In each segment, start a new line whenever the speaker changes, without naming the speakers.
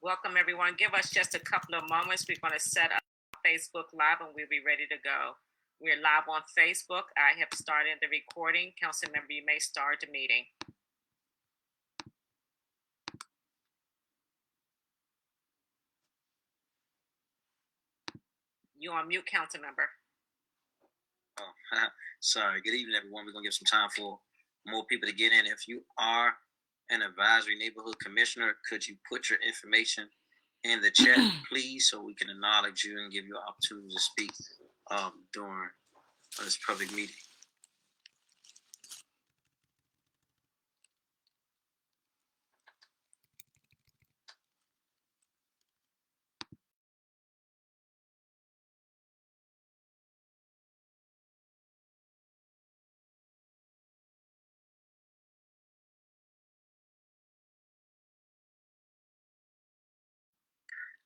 Welcome, everyone. Give us just a couple of moments. We're going to set up Facebook Live and we'll be ready to go. We're live on Facebook. I have started the recording. Council member, you may start the meeting. You're on mute, council member.
Oh, sorry. Good evening, everyone. We're going to give some time for more people to get in. If you are an advisory neighborhood commissioner, could you put your information in the chat, please, so we can acknowledge you and give you an opportunity to speak during this public meeting.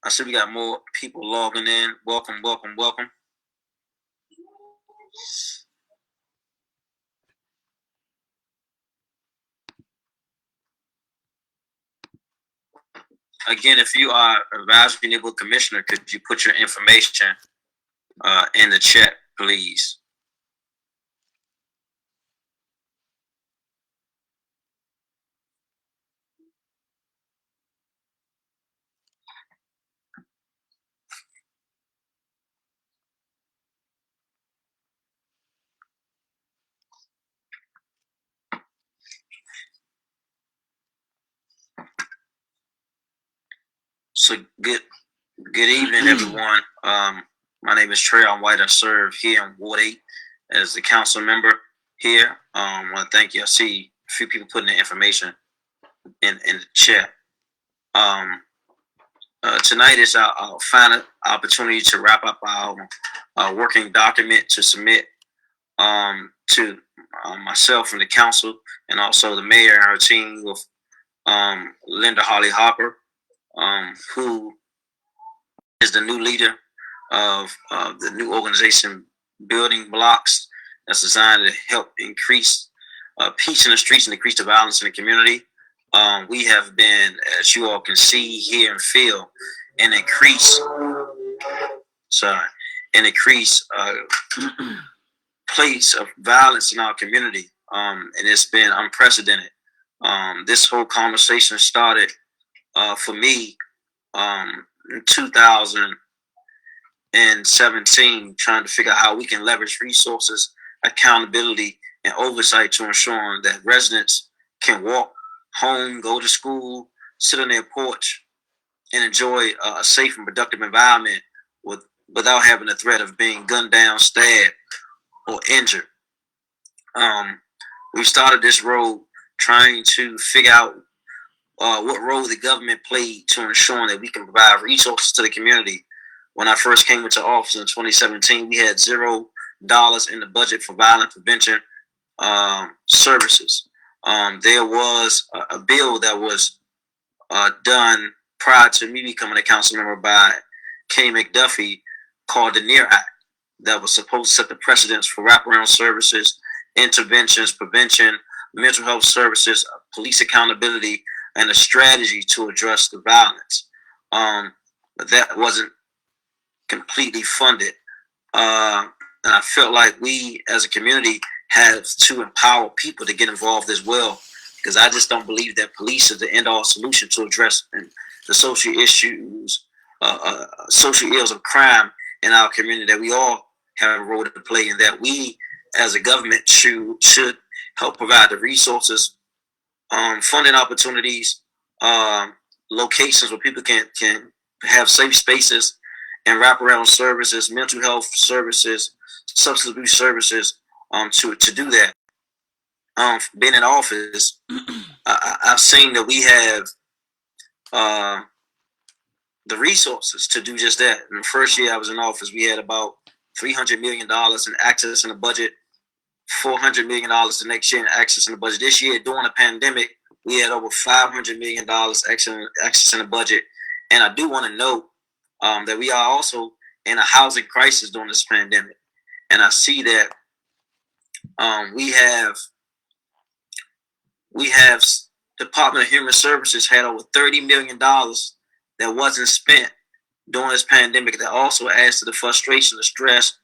I see we got more people logging in. Welcome, welcome, welcome. Again, if you are an advisory neighborhood commissioner, could you put your information in the chat, please? So good evening, everyone. My name is Trey White. I serve here in Ward 8 as the council member here. I want to thank you. I see a few people putting the information in the chat. Tonight is our final opportunity to wrap up our working document to submit to myself and the council, and also the mayor and her team with Linda Holly Hopper, who is the new leader of the new organization building blocks that's designed to help increase peace in the streets and decrease the violence in the community. We have been, as you all can see, hear, and feel, an increase place of violence in our community, and it's been unprecedented. This whole conversation started for me in 2017, trying to figure out how we can leverage resources, accountability, and oversight to ensure that residents can walk home, go to school, sit on their porch, and enjoy a safe and productive environment without having the threat of being gunned down, stabbed, or injured. We started this road trying to figure out what role the government played to ensure that we can provide resources to the community. When I first came into office in 2017, we had $0 in the budget for violence prevention services. There was a bill that was done prior to me becoming a council member by Kenny McDuffie called the NEAR Act that was supposed to set the precedents for wraparound services, interventions, prevention, mental health services, police accountability, and a strategy to address the violence. But that wasn't completely funded. And I felt like we as a community have to empower people to get involved as well, because I just don't believe that police is the end-all solution to address the social issues, social ills of crime in our community, that we all have a role to play, and that we as a government should help provide the resources, funding opportunities, locations where people can have safe spaces and wraparound services, mental health services, substance abuse services, to do that. Being in office, I've seen that we have the resources to do just that. In the first year I was in office, we had about $300 million in access in the budget, $400 million the next year in access in the budget. This year, during the pandemic, we had over $500 million access in the budget. And I do want to note that we are also in a housing crisis during this pandemic. And I see that we have Department of Human Services had over $30 million that wasn't spent during this pandemic that also adds to the frustration, the stress,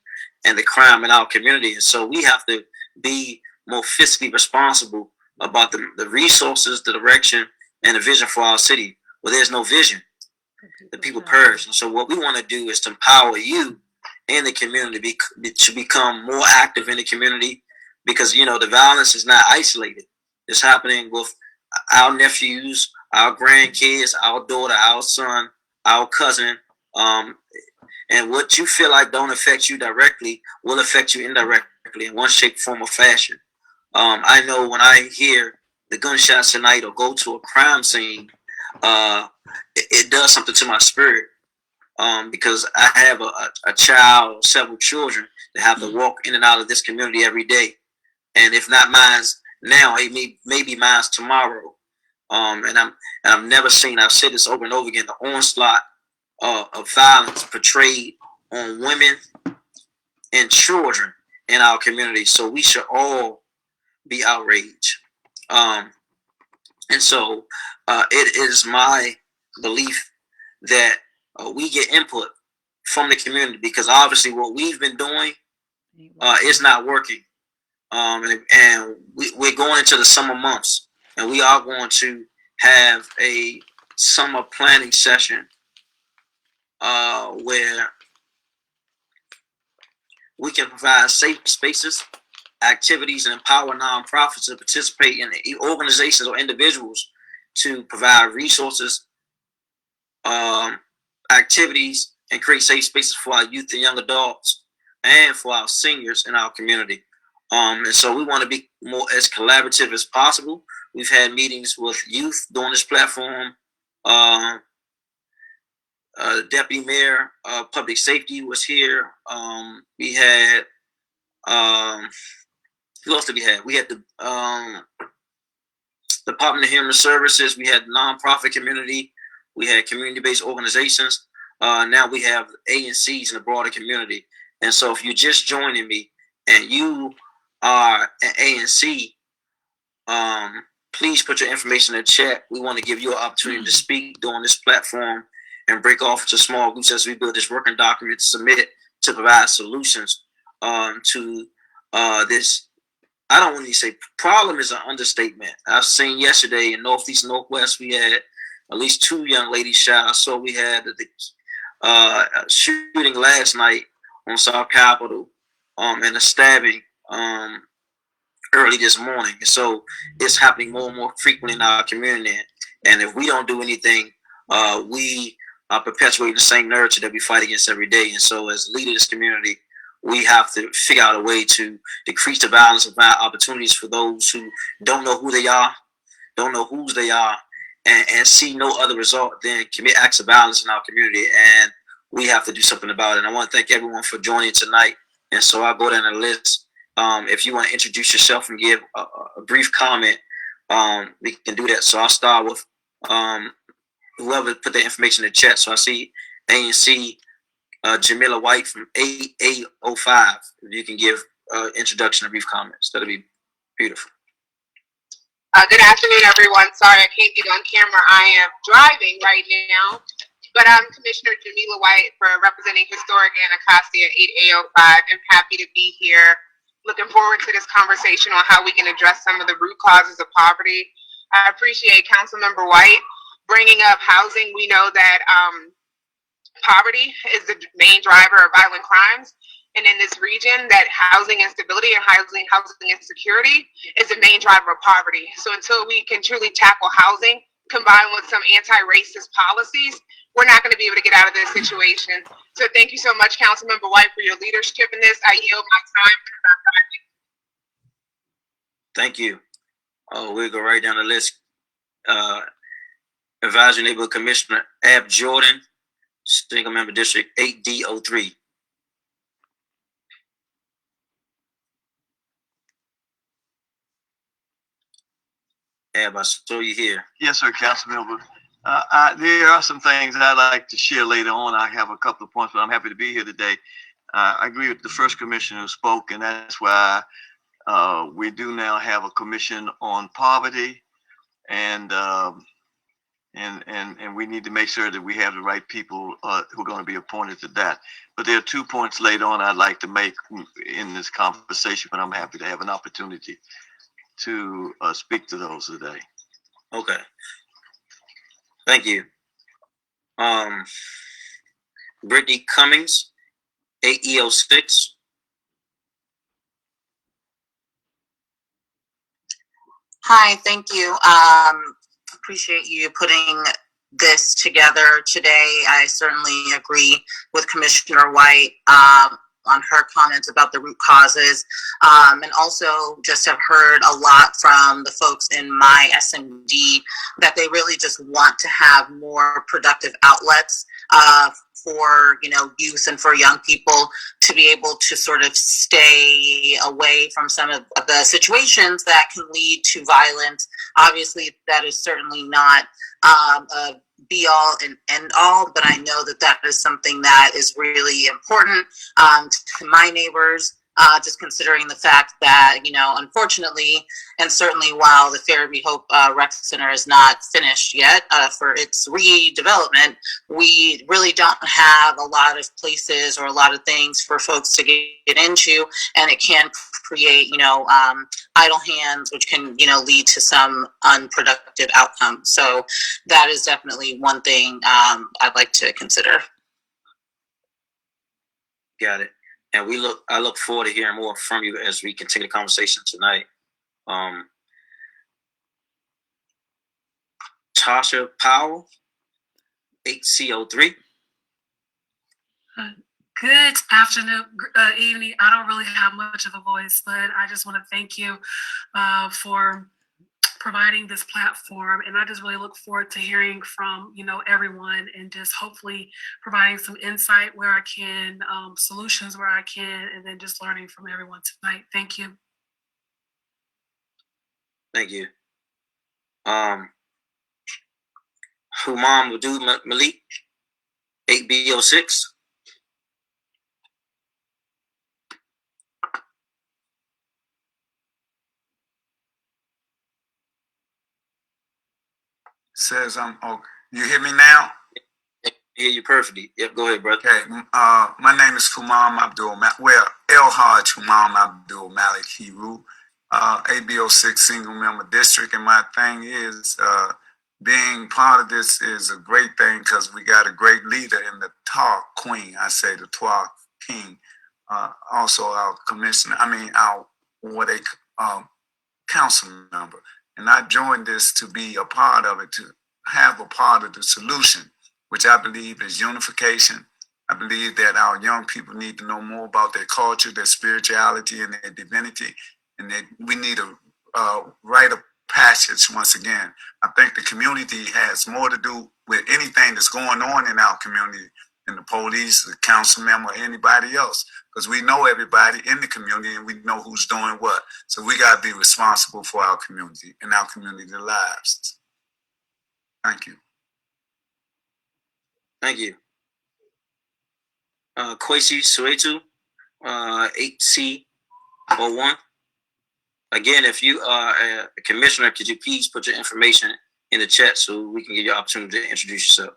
and the crime in our community. And so we have to be more fiscally responsible about the resources, the direction, and the vision for our city. Well, there's no vision. The people perish. And so what we want to do is to empower you in the community to become more active in the community, because, you know, the violence is not isolated. It's happening with our nephews, our grandkids, our daughter, our son, our cousin. And what you feel like don't affect you directly will affect you indirectly in one shape, form, or fashion. I know when I hear the gunshots tonight or go to a crime scene, it does something to my spirit. Because I have a child, several children that have to walk in and out of this community every day. And if not mine now, it may be mine tomorrow. And I've never seen, I've said this over and over again, the onslaught of violence portrayed on women and children in our community. So we should all be outraged. And so it is my belief that we get input from the community, because obviously what we've been doing is not working. And we're going into the summer months, and we are going to have a summer planning session where we can provide safe spaces, activities, and empower nonprofits to participate in organizations or individuals to provide resources, activities, and create safe spaces for our youth and young adults and for our seniors in our community. And so we want to be more as collaborative as possible. We've had meetings with youth during this platform. Deputy Mayor of Public Safety was here. We had, who else did we have? We had the Department of Human Services. We had the nonprofit community. We had community-based organizations. Now we have ANCs in the broader community. And so if you're just joining me and you are an ANC, please put your information in the chat. We want to give you an opportunity to speak during this platform and break off into small groups as we build this working document to submit to provide solutions to this. I don't want to say problem is an understatement. I've seen yesterday in Northeast Northwest, we had at least 2 young ladies shot. So we had the shooting last night on South Capitol, and a stabbing early this morning. So it's happening more and more frequently in our community. And if we don't do anything, we are perpetuating the same narrative that we fight against every day. And so as leaders of this community, we have to figure out a way to decrease the violence and provide opportunities for those who don't know who they are, don't know whose they are, and see no other result than commit acts of violence in our community. And we have to do something about it. And I want to thank everyone for joining tonight. And so I'll go down the list. If you want to introduce yourself and give a brief comment, we can do that. So I'll start with whoever put the information in the chat. So I see ANC Jamila White from 8805. If you can give introduction and brief comments, that'll be beautiful.
Good afternoon, everyone. Sorry I can't get on camera. I am driving right now, but I'm Commissioner Jamila White for representing Historic Anacostia 8805. I'm happy to be here. Looking forward to this conversation on how we can address some of the root causes of poverty. I appreciate Councilmember White bringing up housing. We know that poverty is the main driver of violent crimes. And in this region, that housing instability and housing insecurity is the main driver of poverty. So until we can truly tackle housing, combined with some anti-racist policies, we're not going to be able to get out of this situation. So thank you so much, Councilmember White, for your leadership in this. I yield my time.
Thank you. We'll go right down the list. Advisory Neighborhood Commissioner Ab Jordan, Single Member District 8D03. Ab, I saw you here.
Yes, sir, Councilmember. There are some things that I'd like to share later on. I have a couple of points, but I'm happy to be here today. I agree with the first commissioner who spoke, and that's why we do now have a commission on poverty. And and we need to make sure that we have the right people who are going to be appointed to that. But there are 2 points later on I'd like to make in this conversation, but I'm happy to have an opportunity to speak to those today.
Okay. Thank you. Brittany Cummings, 8E06.
Hi, thank you. Appreciate you putting this together today. I certainly agree with Commissioner White on her comments about the root causes, and also just have heard a lot from the folks in my SMD that they really just want to have more productive outlets for youth and for young people to be able to sort of stay away from some of the situations that can lead to violence. Obviously, that is certainly not a be all and end all, but I know that that is something that is really important to my neighbors. Just considering the fact that, unfortunately, and certainly while the Fairview Hope Rec Center is not finished yet for its redevelopment, we really don't have a lot of places or a lot of things for folks to get into, and it can create, idle hands, which can, lead to some unproductive outcomes. So that is definitely one thing I'd like to consider.
Got it. And I look forward to hearing more from you as we continue the conversation tonight. Tasha Powell, 8CO3.
Good afternoon, evening. I don't really have much of a voice, but I just want to thank you for providing this platform, and I just really look forward to hearing from everyone, and just hopefully providing some insight where I can, solutions where I can, and then just learning from everyone tonight. Thank you.
Thank you. Humam Abdul Malik, 8B06.
Says okay. You hear me now?
I hear you perfectly. Yep, go ahead, brother.
Okay. My name is Humam Abdul El Haj Humam Abdul Malik Hiru, AB06 single member district, and my thing is being part of this is a great thing because we got a great leader in the Talk Queen. I say the Talk King. Also our commissioner. Our council member. And I joined this to be a part of it, to have a part of the solution, which I believe is unification. I believe that our young people need to know more about their culture, their spirituality, and their divinity. And that we need a rite of passage once again. I think the community has more to do with anything that's going on in our community than the police, the council member, or anybody else. Because we know everybody in the community and we know who's doing what. So we got to be responsible for our community and our community lives. Thank you.
Thank you. Kwesi Suetu, 8C01. Again, if you are a commissioner, could you please put your information in the chat so we can give you an opportunity to introduce yourself?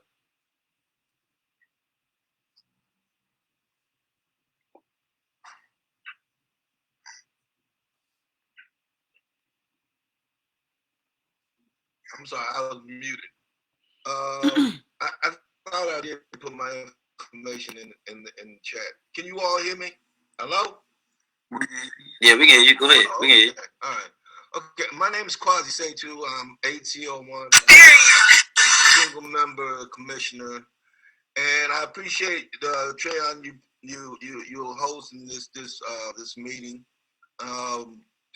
I'm sorry, I was muted. I thought I did put my information in the chat. Can you all hear me? Hello?
Yeah, we can hear you. Go ahead. We can hear you.
All right. Okay, my name is Quasi Setu. I'm 8C01, single member commissioner, and I appreciate Trayon you hosting this meeting.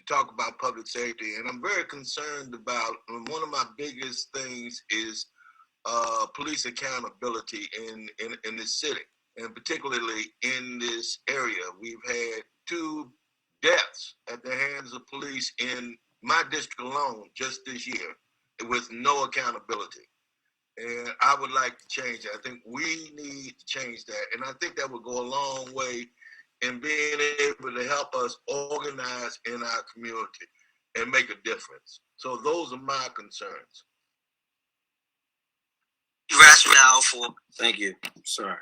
Talk about public safety, and I'm very concerned about one of my biggest things is police accountability in this city, and particularly in this area. We've had 2 deaths at the hands of police in my district alone just this year with no accountability. And I would like to change that. I think we need to change that, and I think that would go a long way and being able to help us organize in our community and make a difference. So those are my concerns.
rationale for. Thank you. Sorry.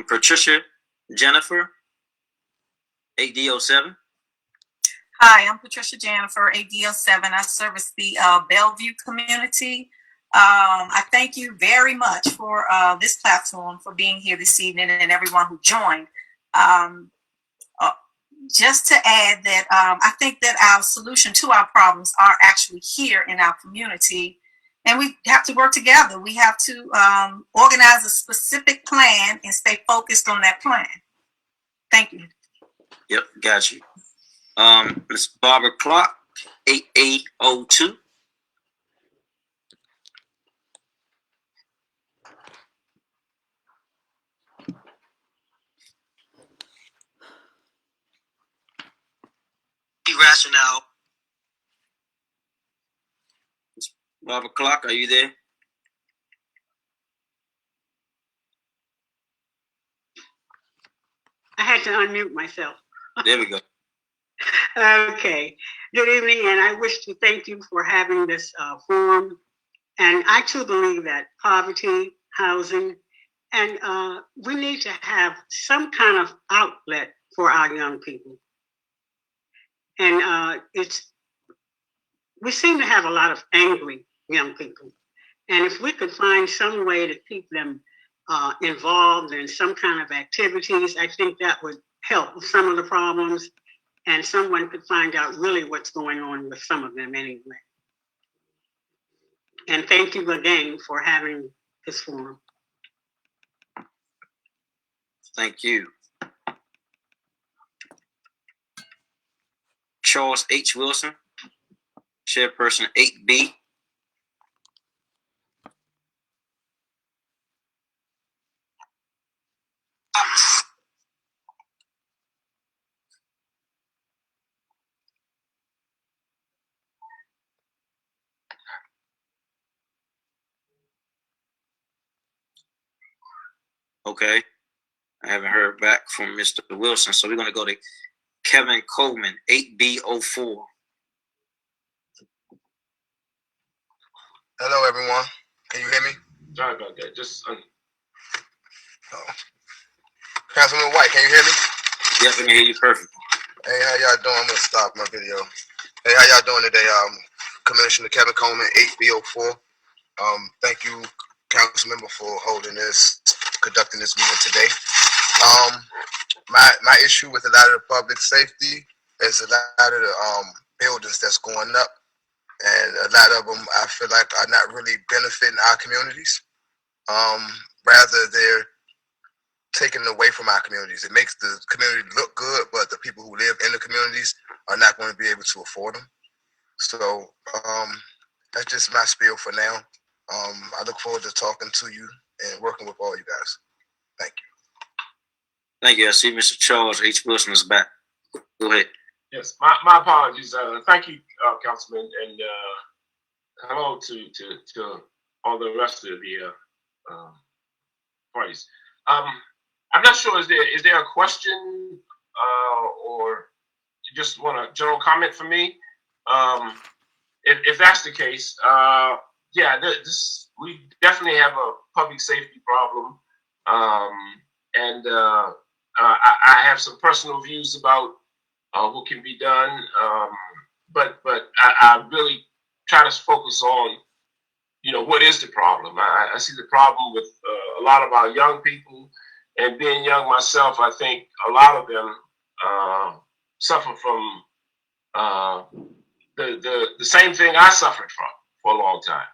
Patricia Jennifer, AD07.
Hi, I'm Patricia Jennifer, AD07. I service the Bellevue community. I thank you very much for this platform, for being here this evening, and everyone who joined. Just to add that I think that our solution to our problems are actually here in our community, and we have to work together. We have to organize a specific plan and stay focused on that plan. Thank you.
Yep, got you. Ms. Barbara Clark, 8802. Rationale. Ms. Barbara Clark, are you there?
I had to unmute myself.
There we go.
Okay. Good evening, and I wish to thank you for having this forum. And I too believe that poverty, housing, and we need to have some kind of outlet for our young people. And we seem to have a lot of angry young people. And if we could find some way to keep them involved in some kind of activities, I think that would help with some of the problems, and someone could find out really what's going on with some of them anyway. And thank you again for having this forum.
Thank you. Charles H. Wilson, Chairperson 8B. Okay, I haven't heard back from Mr. Wilson, so we're going to go to Kevin Coleman, 8B04.
Hello, everyone. Can you hear me?
Sorry about that.
Councilman White, can you hear me?
Yep, I can hear you perfect.
Hey, how y'all doing? I'm gonna stop my video. Hey, how y'all doing today? Commissioner Kevin Coleman, 8B04. Thank you, Councilmember, for conducting this meeting today. My issue with a lot of the public safety is a lot of the buildings that's going up, and a lot of them I feel like are not really benefiting our communities. Rather, they're taken away from our communities. It makes the community look good, but the people who live in the communities are not going to be able to afford them. So that's just my spiel for now. I look forward to talking to you and working with all you guys. Thank you.
Thank you. I see Mr. Charles H. Wilson is back. Go ahead.
Yes, my apologies. Thank you, Councilman, and hello to all the rest of the parties. I'm not sure. Is there a question or you just want a general comment from me? If that's the case, yeah, we definitely have a public safety problem, and I have some personal views about what can be done, but I really try to focus on, what is the problem. I see the problem with a lot of our young people, and being young myself, I think a lot of them suffer from the same thing I suffered from for a long time.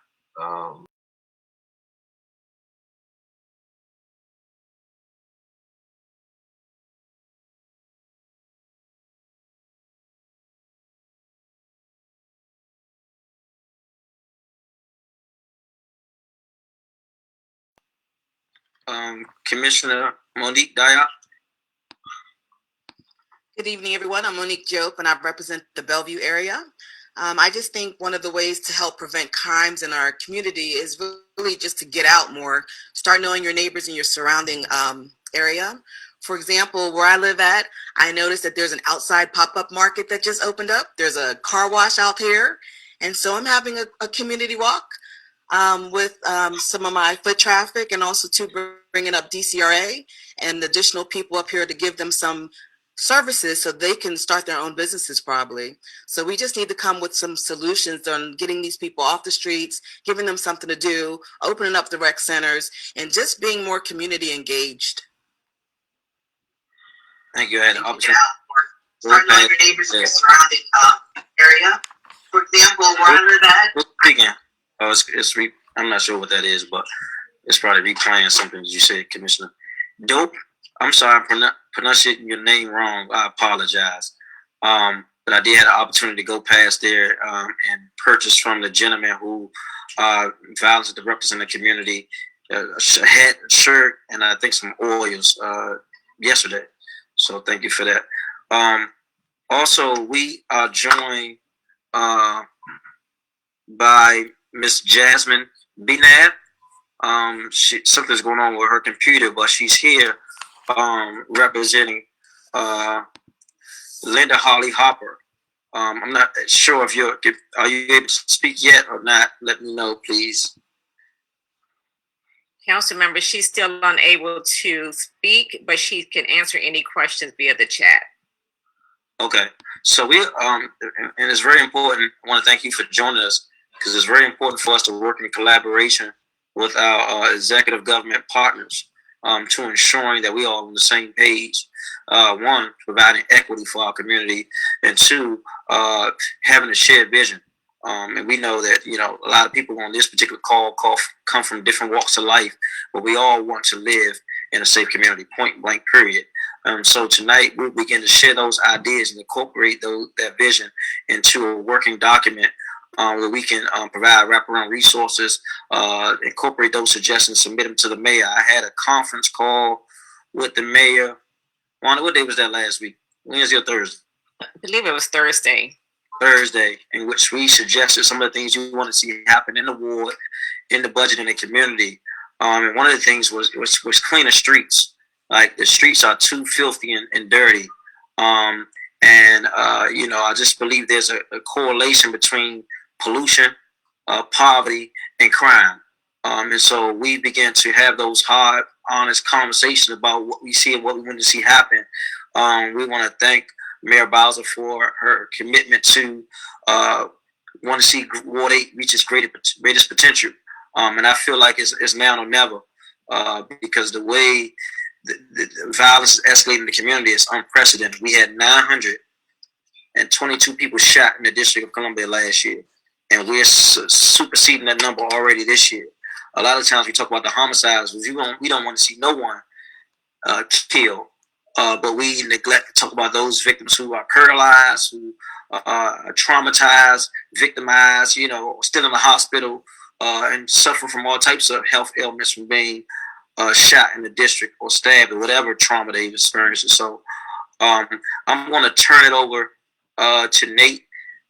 Commissioner Monique Diop.
Good evening, everyone. I'm Monique Jope, and I represent the Bellevue area. I just think one of the ways to help prevent crimes in our community is really just to get out more, start knowing your neighbors in your surrounding area. For example, where I live at, I noticed that there's an outside pop-up market that just opened up. There's a car wash out here, And so I'm having a community walk with some of my foot traffic, and also bringing up DCRA and additional people up here to give them some services so they can start their own businesses probably. So we just need to come with some solutions on getting these people off the streets, giving them something to do, opening up the rec centers, and just being more community engaged.
Thank you. I had an opportunity.
Start knowing your neighbors in your surrounding area. For example, we're under that.
Speaking. Oh, I'm not sure what that is, but it's probably replaying something that you said, Commissioner. Dope. I'm sorry, I'm pronouncing your name wrong. I apologize. But I did have the opportunity to go past there and purchase from the gentleman who vouched to represent the community a hat, a shirt, and I think some oils yesterday. So thank you for that. Also, we are joined by Miss Jasmine Benab. Something's going on with her computer, but she's here representing Linda Holly Hopper. I'm not sure if are you able to speak yet or not. Let me know, please.
Council member, she's still unable to speak, but she can answer any questions via the chat.
Okay, so we and it's very important. I want to thank you for joining us, because it's very important for us to work in collaboration with our executive government partners to ensuring that we all on the same page. One, providing equity for our community, and two, having a shared vision. And we know that, a lot of people on this particular call come from different walks of life, but we all want to live in a safe community, point blank, period. So tonight we'll begin to share those ideas and incorporate that vision into a working document where we can provide wraparound resources, incorporate those suggestions, submit them to the mayor. I had a conference call with the mayor. Wanda, what day was that last week? Wednesday or Thursday?
I believe it was Thursday.
In which we suggested some of the things we want to see happen in the ward, in the budget, in the community. And one of the things was cleaner streets. Like, the streets are too filthy and dirty. I just believe there's a correlation between pollution, poverty, and crime. And so we began to have those hard, honest conversations about what we see and what we want to see happen. We want to thank Mayor Bowser for her commitment to want to see Ward 8 reach its greatest potential. And I feel like it's now or never, because the way the violence is escalating in the community is unprecedented. We had 922 people shot in the District of Columbia last year, and we're superseding that number already this year. A lot of times we talk about the homicides, we don't want to see no one killed, but we neglect to talk about those victims who are paralyzed, who are traumatized, victimized, still in the hospital, and suffer from all types of health ailments from being shot in the district or stabbed or whatever trauma they've experienced. So I'm going to turn it over to Nate.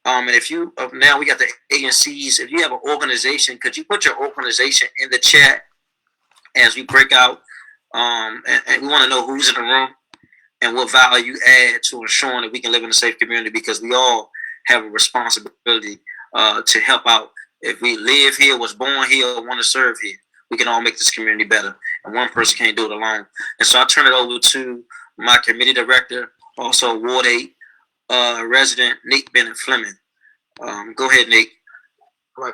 And if you now we got the agencies. If you have an organization, could you put your organization in the chat as we break out? And we want to know who's in the room and what value you add to ensuring that we can live in a safe community, because we all have a responsibility to help out. If we live here, was born here, or want to serve here, we can all make this community better. And one person can't do it alone. And so I turn it over to my committee director, also Ward 8 resident, Nate Bennett Fleming. Go ahead, Nate.
Right.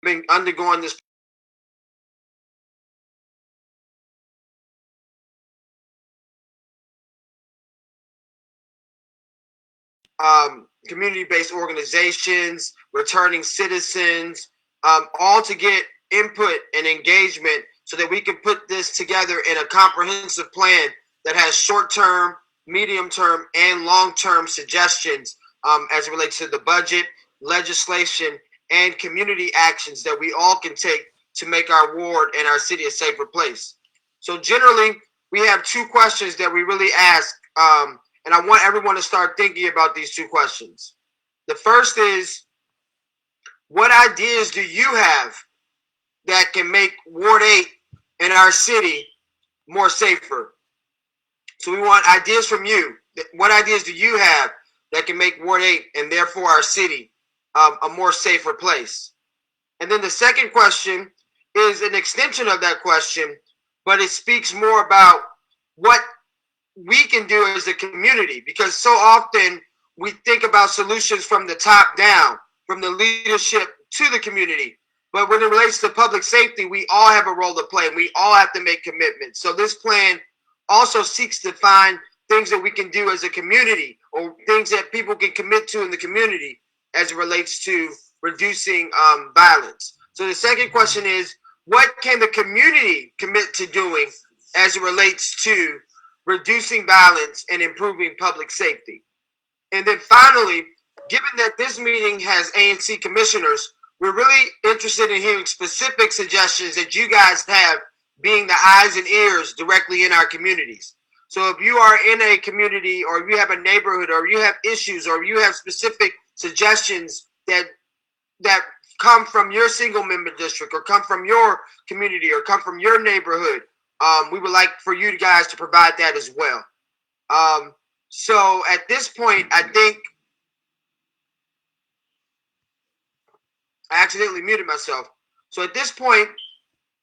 Been undergoing this community-based organizations, returning citizens, all to get input and engagement so that we can put this together in a comprehensive plan that has short-term, medium-term, and long-term suggestions as it relates to the budget, legislation, and community actions that we all can take to make our ward and our city a safer place. So generally, we have two questions that we really ask, and I want everyone to start thinking about these two questions. The first is, what ideas do you have that can make Ward 8 in our city more safer. So we want ideas from you. What ideas do you have that can make Ward 8 and therefore our city a more safer place? And then the second question is an extension of that question, but it speaks more about what we can do as a community, because so often we think about solutions from the top down, from the leadership to the community. But when it relates to public safety, we all have a role to play. We all have to make commitments. So this plan also seeks to find things that we can do as a community, or things that people can commit to in the community as it relates to reducing violence. So the second question is, what can the community commit to doing as it relates to reducing violence and improving public safety? And then finally, given that this meeting has ANC commissioners, we're really interested in hearing specific suggestions that you guys have, being the eyes and ears directly in our communities. So if you are in a community, or you have a neighborhood, or you have issues, or you have specific suggestions that come from your single member district, or come from your community, or come from your neighborhood, we would like for you guys to provide that as well. So at this point, I think I accidentally muted myself. So at this point,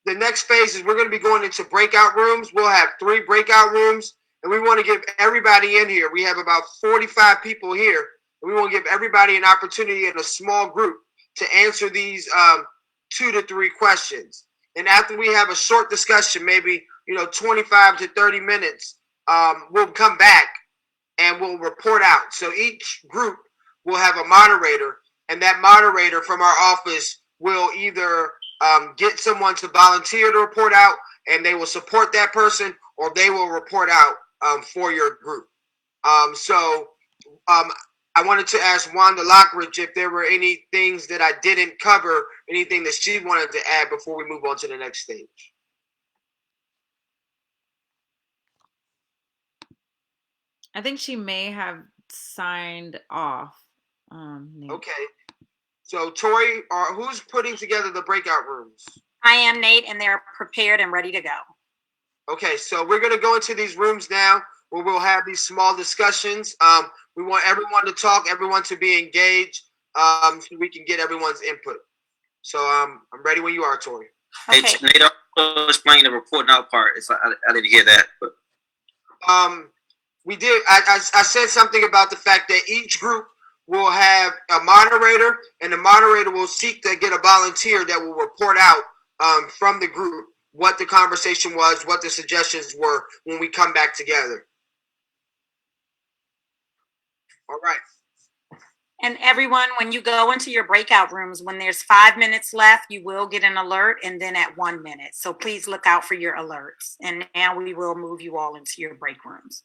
the next phase is we're going to be going into breakout rooms. We'll have 3 breakout rooms, and we want to give everybody in here. We have about 45 people here, and we want to give everybody an opportunity in a small group to answer these 2 to 3 questions. And after we have a short discussion, maybe 25 to 30 minutes, we'll come back and we'll report out. So each group will have a moderator, and that moderator from our office will either get someone to volunteer to report out, and they will support that person, or they will report out for your group. I wanted to ask Wanda Lockridge if there were any things that I didn't cover, anything that she wanted to add before we move on to the next stage.
I think she may have signed off.
Okay. So Tori, who's putting together the breakout rooms?
I am, Nate, and they're prepared and ready to go.
Okay, so we're going to go into these rooms now where we'll have these small discussions. We want everyone to talk, everyone to be engaged, so we can get everyone's input. So I'm ready when you are, Tori.
Okay. Hey, Nate, also explain the reporting out part. I didn't hear that, but
we did. I said something about the fact that each group will have a moderator, and the moderator will seek to get a volunteer that will report out from the group what the conversation was, what the suggestions were when we come back together. All right.
And everyone, when you go into your breakout rooms, when there's 5 minutes left, you will get an alert, and then at 1 minute. So please look out for your alerts. And now we will move you all into your break rooms.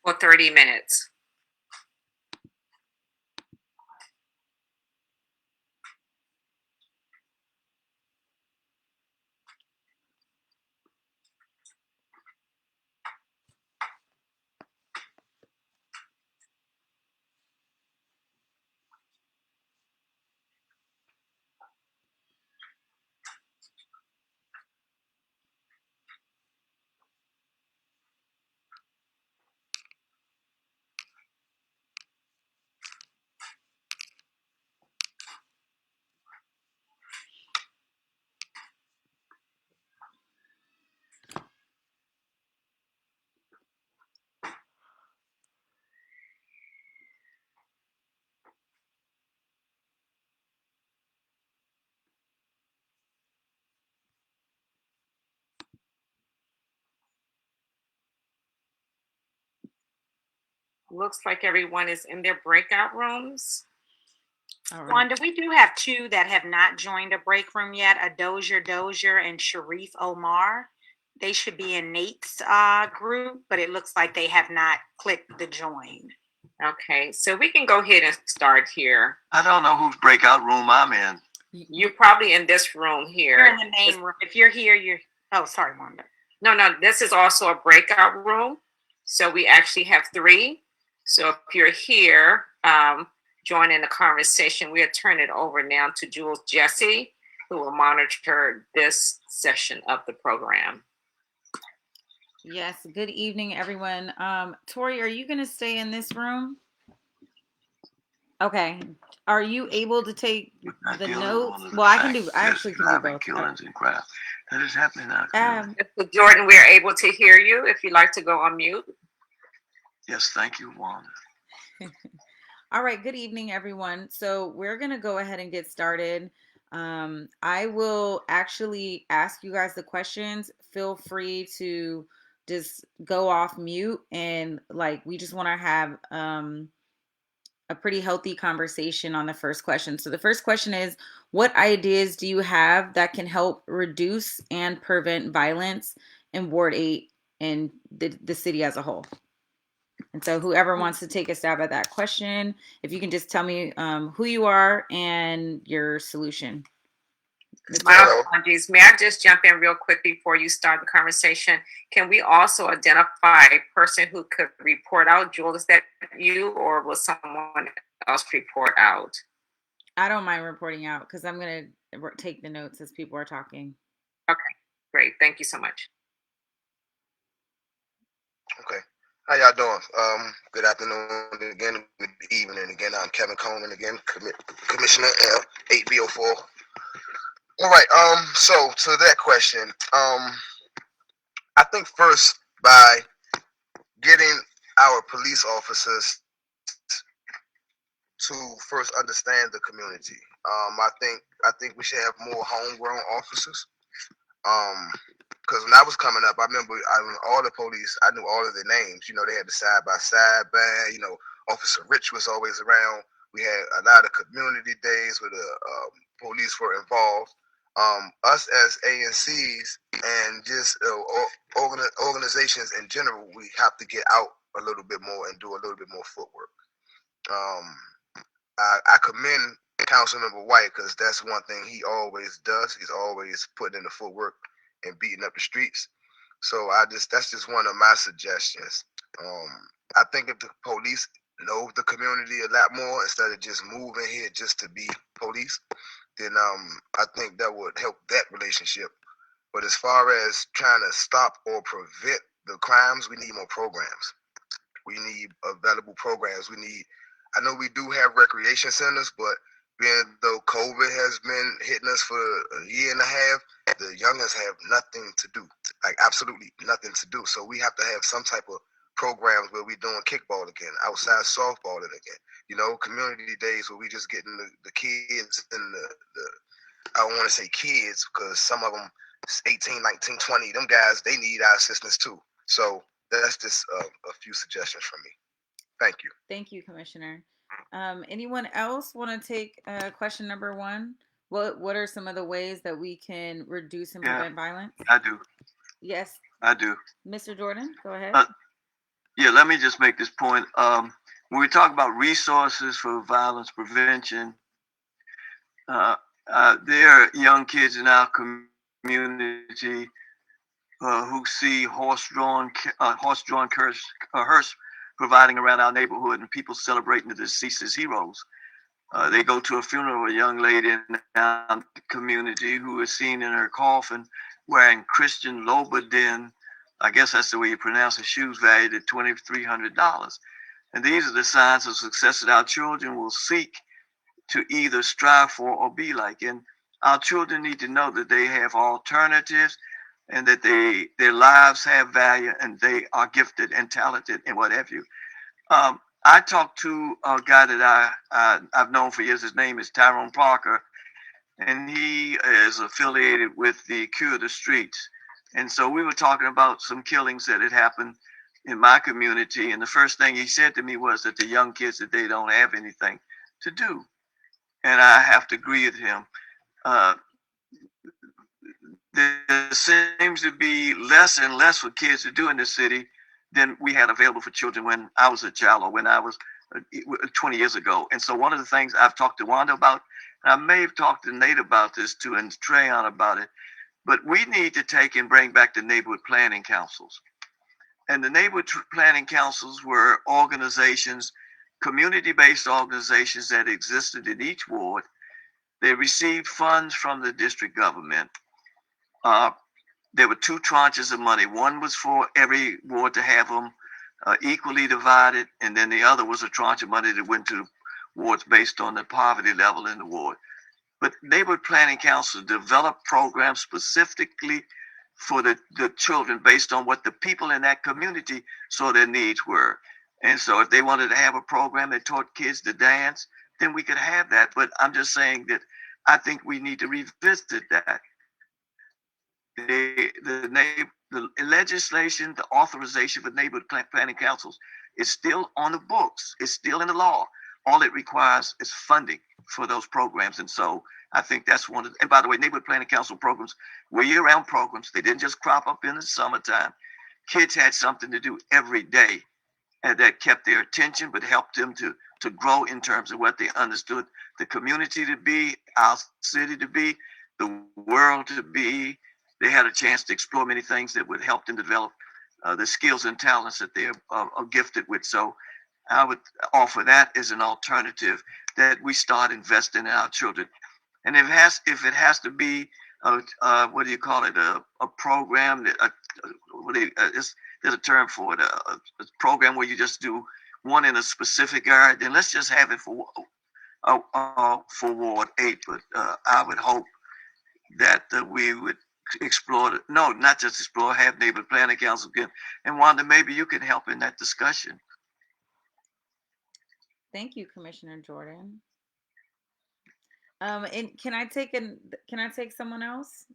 For 30 minutes. Looks like everyone is in their breakout rooms.
All right. Wanda, we do have 2 that have not joined a break room yet, Dozier and Sharif Omar. They should be in Nate's group, but it looks like they have not clicked the join.
Okay, so we can go ahead and start here.
I don't know whose breakout room I'm in.
You're probably in this room here.
You're in the main room. If you're here, you're... Oh, sorry, Wanda.
No, this is also a breakout room. So we actually have 3. So if you're here, joining the conversation, we'll turn it over now to Jules Jesse. who will monitor this session of the program.
Yes, good evening, everyone. Tori, are you going to stay in this room? Okay. Are you able to take the notes? Well, I can do, I actually can do both.
Killings and crap. That is happening now.
Mr. Jordan, we're able to hear you if you'd like to go on mute.
Yes, thank you, Wanda.
All right, good evening, everyone. So we're going to go ahead and get started. I will actually ask you guys the questions. Feel free to just go off mute, and like we just want to have a pretty healthy conversation on the first question. So the first question is, what ideas do you have that can help reduce and prevent violence in Ward 8 and the city as a whole? And so whoever wants to take a stab at that question, if you can just tell me who you are and your solution.
My apologies. May I just jump in real quick before you start the conversation? Can we also identify a person who could report out? Jewel, is that you, or will someone else report out?
I don't mind reporting out because I'm going to take the notes as people are talking.
Okay, great. Thank you so much.
Okay. How y'all doing? Good afternoon again. Good evening again. I'm Kevin Coleman again, Commissioner 8B04. All right. So to that question, I think first by getting our police officers to first understand the community. I think we should have more homegrown officers. Because when I was coming up, I remember all the police, I knew all of their names. You know, they had the side-by-side band. You know, Officer Rich was always around. We had a lot of community days where the police were involved. Us as ANCs and just organizations in general, we have to get out a little bit more and do a little bit more footwork. I commend Councilmember White because that's one thing he always does. He's always putting in the footwork and beating up the streets. So that's just one of my suggestions. I think if the police know the community a lot more instead of just moving here just to be police, then I think that would help that relationship. But as far as trying to stop or prevent the crimes, we need more programs. We need available programs. I know we do have recreation centers, but being though COVID has been hitting us for a year and a half, the youngins have nothing to do, like absolutely nothing to do. So we have to have some type of programs where we're doing kickball again, outside softballing again, you know, community days where we just getting the kids and I don't want to say kids because some of them 18, 19, 20, them guys, they need our assistance too. So that's just a few suggestions from me. Thank you.
Thank you, Commissioner. Anyone else want to take question number one? What are some of the ways that we can reduce and prevent violence?
I do.
Yes.
I do.
Mr. Jordan, go ahead.
Yeah, let me just make this point. When we talk about resources for violence prevention, there are young kids in our community who see horse-drawn hearse providing around our neighborhood and people celebrating the deceased's heroes. They go to a funeral of a young lady in our community who is seen in her coffin wearing Christian Louboutin, I guess that's the way you pronounce it, shoes valued at $2,300. And these are the signs of success that our children will seek to either strive for or be like. And our children need to know that they have alternatives and that their lives have value and they are gifted and talented and what have you. I talked to a guy that I've known for years. His name is Tyrone Parker, and he is affiliated with the Cure of the Streets. And so we were talking about some killings that had happened in my community. And the first thing he said to me was that the young kids, that they don't have anything to do. And I have to agree with him. There seems to be less and less for kids to do in the city than we had available for children when I was a child or when I was 20 years ago. And so one of the things I've talked to Wanda about, and I may have talked to Nate about this too, and Trayon about it, but we need to take and bring back the neighborhood planning councils. And the neighborhood planning councils were organizations, community-based organizations that existed in each ward They received funds from the district government. There were 2 tranches of money. One was for every ward to have them equally divided, and then the other was a tranche of money that went to wards based on the poverty level in the ward. But neighborhood planning councils develop programs specifically for the children based on what the people in that community saw their needs were. And so if they wanted to have a program that taught kids to dance, then we could have that. But I'm just saying that I think we need to revisit that. The legislation, the authorization for neighborhood planning councils is still on the books. It's still in the law. All it requires is funding for those programs. And so I think that's one of the, and by the way, neighborhood planning council programs were year-round programs. They didn't just crop up in the summertime. Kids had something to do every day, and that kept their attention, but helped them to grow in terms of what they understood the community to be, our city to be, the world to be. They had a chance to explore many things that would help them develop the skills and talents that they are gifted with. So I would offer that as an alternative, that we start investing in our children. And if it has to be, what do you call it, a program that, there's a term for it, a program where you just do one in a specific area, then let's just have it for Ward 8. But I would hope that we would explore, not just explore, have neighborhood planning council again. And Wanda, maybe you can help in that discussion.
Thank you, Commissioner Jordan. And can I take someone else?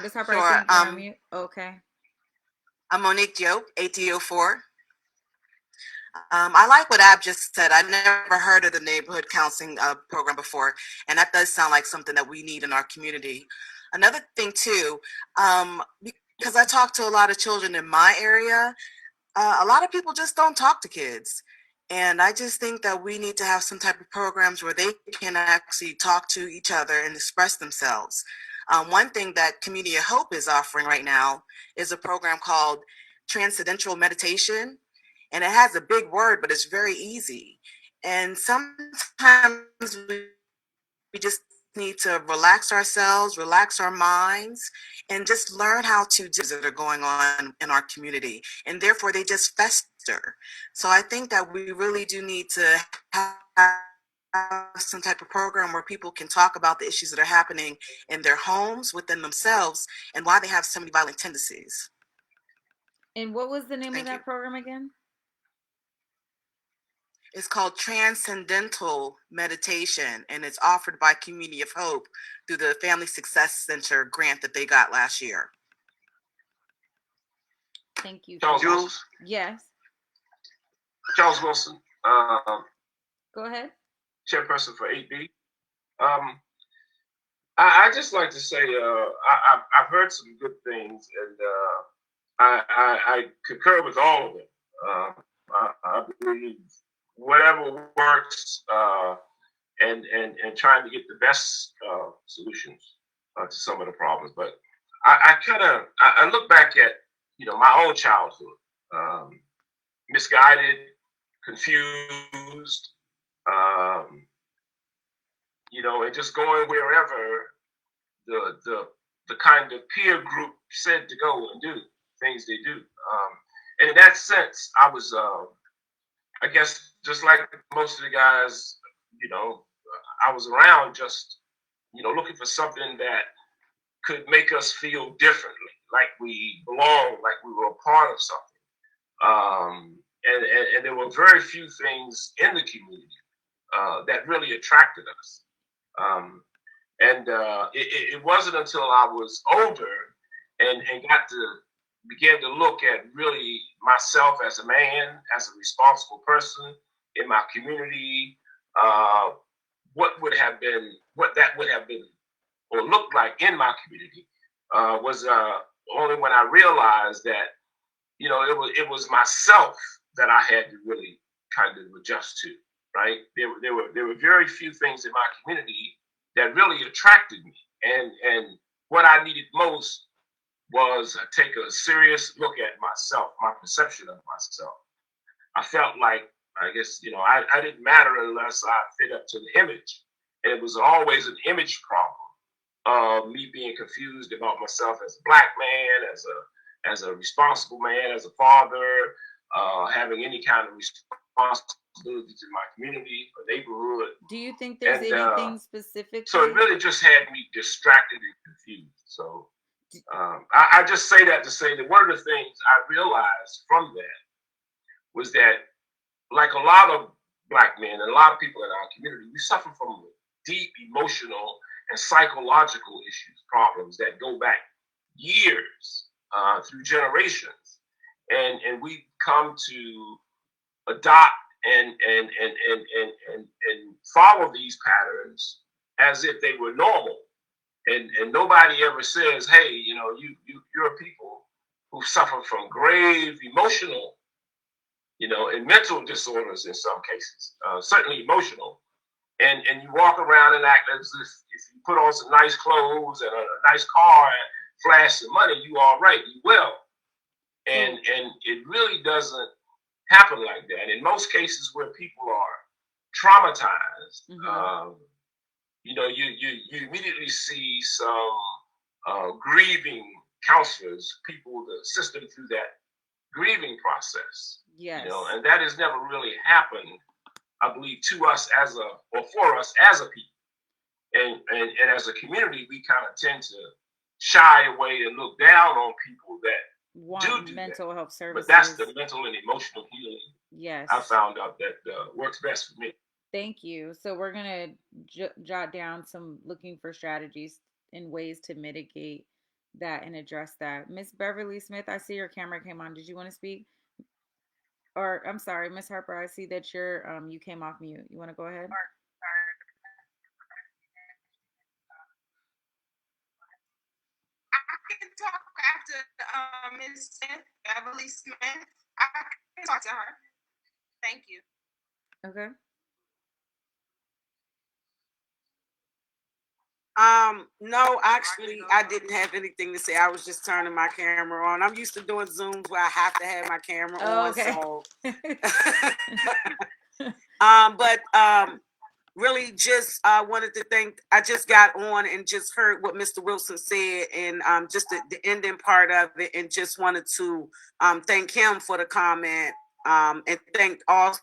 Ms. Harper,
Sure.
I think you're on mute. Okay.
I'm Monique Jope, ATO4. I like what Ab just said. I never heard of the neighborhood counseling program before, and that does sound like something that we need in our community. Another thing too, because I talk to a lot of children in my area, a lot of people just don't talk to kids. And I just think that we need to have some type of programs where they can actually talk to each other and express themselves. One thing that Community of Hope is offering right now is a program called Transcendental Meditation. And it has a big word, but it's very easy. And sometimes we just need to relax ourselves, relax our minds, and just learn how to do that are going on in our community. And therefore, they just fester. So I think that we really do need to have some type of program where people can talk about the issues that are happening in their homes, within themselves, and why they have so many violent tendencies.
And what was the name of that program again?
It's called Transcendental Meditation, and it's offered by Community of Hope through the Family Success Center grant that they got last year.
Thank you.
Jules?
Yes.
Charles Wilson.
Go ahead.
Chairperson for 8B. I just like to say I've heard some good things, and I concur with all of it. I believe whatever works, and trying to get the best solutions to some of the problems. But I look back at my own childhood, misguided, confused, and just going wherever the kind of peer group said to go and do things they do. And in that sense, I was, I guess, just like most of the guys, I was around just, looking for something that could make us feel differently, like we belong, like we were a part of something. And there were very few things in the community that really attracted us. It wasn't until I was older and got to begin to look at really myself as a man, as a responsible person in my community, what that would have been or looked like in my community was only when I realized that it was myself that I had to really kind of adjust to. Right? There were very few things in my community that really attracted me, and what I needed most was take a serious look at myself, my perception of myself. I felt like I guess, I didn't matter unless I fit up to the image. And it was always an image problem of me being confused about myself as a black man, as a responsible man, as a father, having any kind of responsibilities in my community or neighborhood.
Do you think there's anything specifically?
So it really just had me distracted and confused. So I just say that to say that one of the things I realized from that was that, like a lot of black men and a lot of people in our community, we suffer from deep emotional and psychological issues, problems that go back years, through generations, and we come to adopt and follow these patterns as if they were normal, and nobody ever says, hey, you're people who suffer from grave emotional, and mental disorders in some cases, certainly emotional. And you walk around and act as if you put on some nice clothes and a nice car and flash some money, you all right, you will. And it really doesn't happen like that. In most cases where people are traumatized, you immediately see some grieving counselors, people to assist them through that grieving process.
Yes.
And that has never really happened, I believe, to us or for us as a people. And as a community, we kind of tend to shy away and look down on people that do
mental health services.
But that's the mental and emotional healing.
Yes.
I found out that works best for me.
Thank you. So we're going to jot down some looking for strategies and ways to mitigate that and address that. Miss Beverly Smith, I see your camera came on. Did you want to speak? Or I'm sorry, Miss Harper, I see that you came off mute. You want to go ahead?
I can talk after Ms. Smith, Beverly Smith. I can talk to her. Thank you.
Okay.
No, actually, I didn't have anything to say. I was just turning my camera on. I'm used to doing Zooms where I have to have my camera on.
Okay.
So, really just wanted to thank, I just got on and just heard what Mr. Wilson said, and just the ending part of it, and just wanted to thank him for the comment, and thank also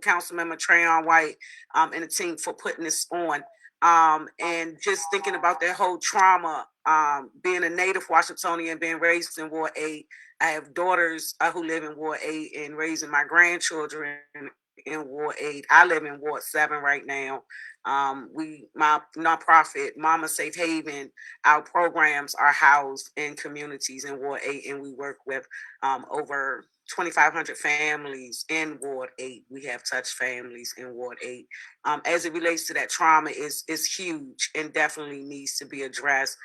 Councilmember Trayon White and the team for putting this on. And just thinking about that whole trauma, being a native Washingtonian, being raised in Ward 8. I have daughters who live in Ward 8 and raising my grandchildren in Ward 8. I live in Ward 7 right now. My nonprofit, Mama Safe Haven, our programs are housed in communities in Ward 8, and we work with over 2,500 families in Ward 8. We have touched families in Ward 8. As it relates to that trauma, is huge and definitely needs to be addressed.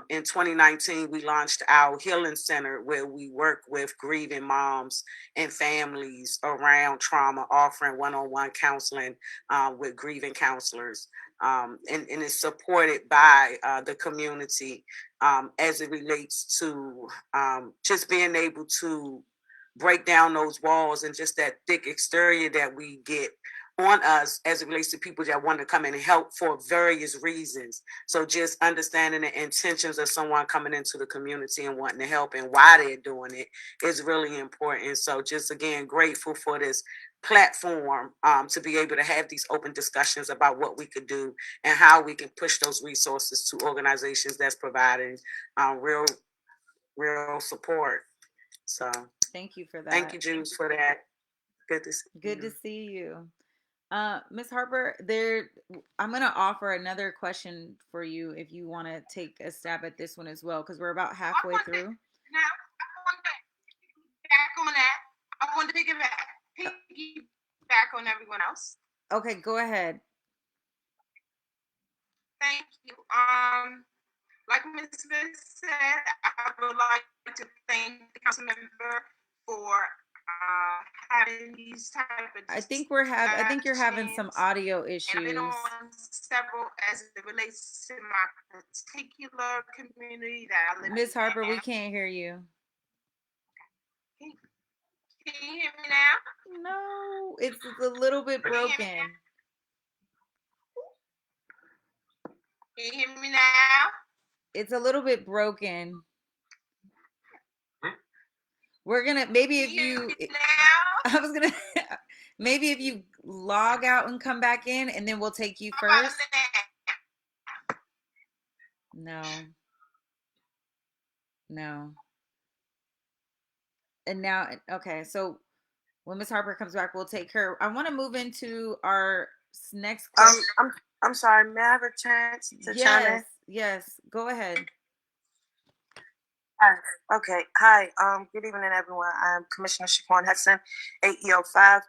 In 2019, we launched our healing center where we work with grieving moms and families around trauma, offering one-on-one counseling with grieving counselors. And it's supported by the community as it relates to just being able to break down those walls and just that thick exterior that we get on us as it relates to people that want to come in and help for various reasons. So just understanding the intentions of someone coming into the community and wanting to help and why they're doing it is really important. So just again, grateful for this platform to be able to have these open discussions about what we could do and how we can push those resources to organizations that's providing real support. So
thank you for that.
Thank you, Jules, for that.
Good to see you. Ms. Harper, I'm going to offer another question for you if you want to take a stab at this one as well, because we're about halfway through.
Now, I want to back on that. I want to piggyback on everyone else.
Okay, go ahead.
Thank you. Like Ms. Smith said, I would like to thank the council member for having these type of
I think you're having some audio issues.
And I've been on several as it relates to my particular community that I live in.
Ms. Harper, we can't hear you.
Can you hear me now?
No, it's a little bit broken.
Can you hear me now?
It's a little bit broken. We're gonna maybe if you I was gonna maybe if you log out and come back in and then we'll take you first. No. No. And now okay, so when Miss Harper comes back, we'll take her. I want to move into our next question.
I'm sorry, may I have a chance to chime in?
Yes, go ahead.
Hi. Okay. Hi. Good evening, everyone. I'm Commissioner Shaquan Hudson, AEO5.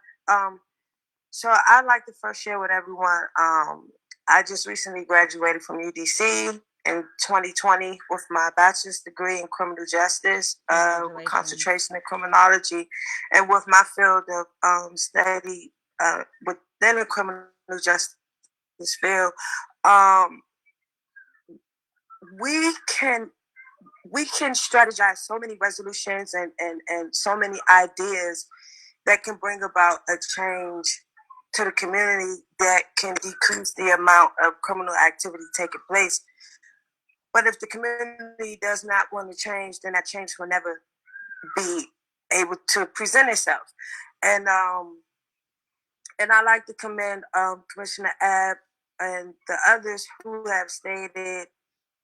So I'd like to first share with everyone. I just recently graduated from UDC in 2020 with my bachelor's degree in criminal justice, with concentration in criminology, and with my field of study within the criminal justice field. We can strategize so many resolutions and so many ideas that can bring about a change to the community that can decrease the amount of criminal activity taking place. But if the community does not want to change, then that change will never be able to present itself. And I'd like to commend Commissioner Abb and the others who have stated,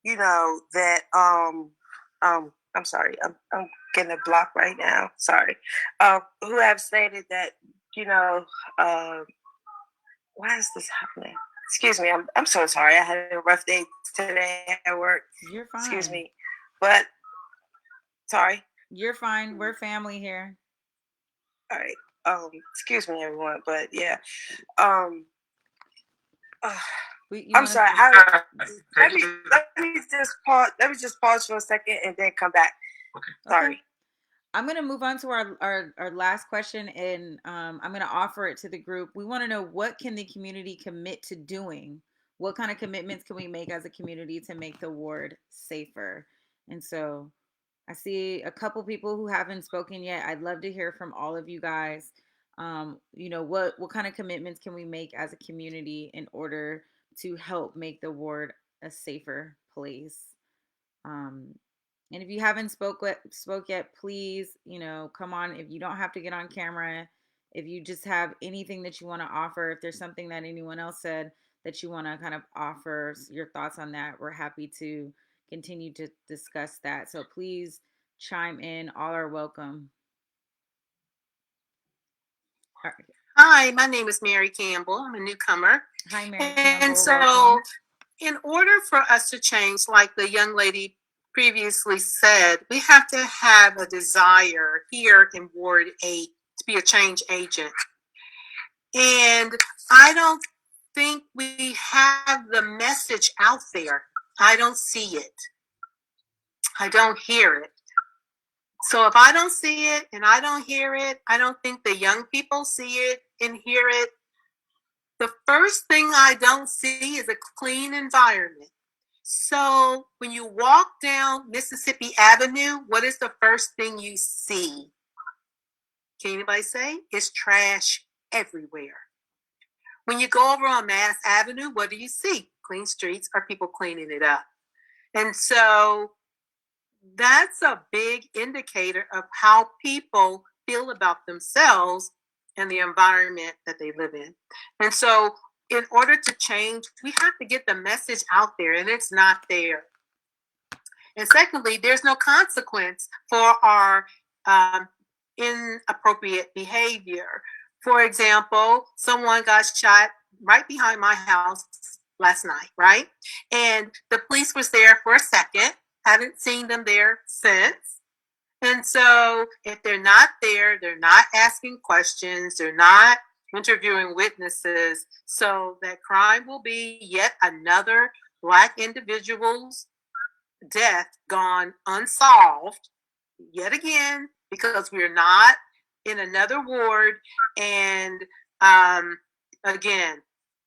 that I'm sorry, I'm getting a block right now. Sorry, who have stated that, why is this happening? Excuse me, I'm so sorry. I had a rough day today at work.
You're fine.
Excuse me, but sorry.
You're fine. We're family here.
All right. Excuse me, everyone, but yeah. I'm sorry. Let me just pause. Let me just pause for a second and then come back.
Okay.
Sorry.
I'm going to move on to our last question, and I'm going to offer it to the group. We want to know, what can the community commit to doing? What kind of commitments can we make as a community to make the ward safer? And so I see a couple people who haven't spoken yet. I'd love to hear from all of you guys. What kind of commitments can we make as a community in order to help make the ward a safer place? And if you haven't spoke yet, please, come on. If you don't have to get on camera, if you just have anything that you want to offer, if there's something that anyone else said that you want to kind of offer your thoughts on that, we're happy to continue to discuss that. So please chime in. All are welcome.
All right. Hi, my name is Mary Campbell. I'm a newcomer.
Hi, Mary Campbell.
And so in order for us to change, like the young lady previously said, we have to have a desire here in Ward 8 to be a change agent. And I don't think we have the message out there. I don't see it. I don't hear it. So if I don't see it and I don't hear it, I don't think the young people see it and hear it. The first thing I don't see is a clean environment. So when you walk down Mississippi Avenue, what is the first thing you see? Can anybody say? It's trash everywhere. When you go over on Mass Avenue, what do you see? Clean streets or people cleaning it up. And so that's a big indicator of how people feel about themselves and the environment that they live in. And so in order to change, we have to get the message out there, and it's not there. And secondly, there's no consequence for our inappropriate behavior. For example, someone got shot right behind my house last night, right? And the police was there for a second. Haven't seen them there since. And so if they're not there, they're not asking questions, they're not interviewing witnesses. So that crime will be yet another Black individual's death gone unsolved yet again, because we're not in another ward. And again,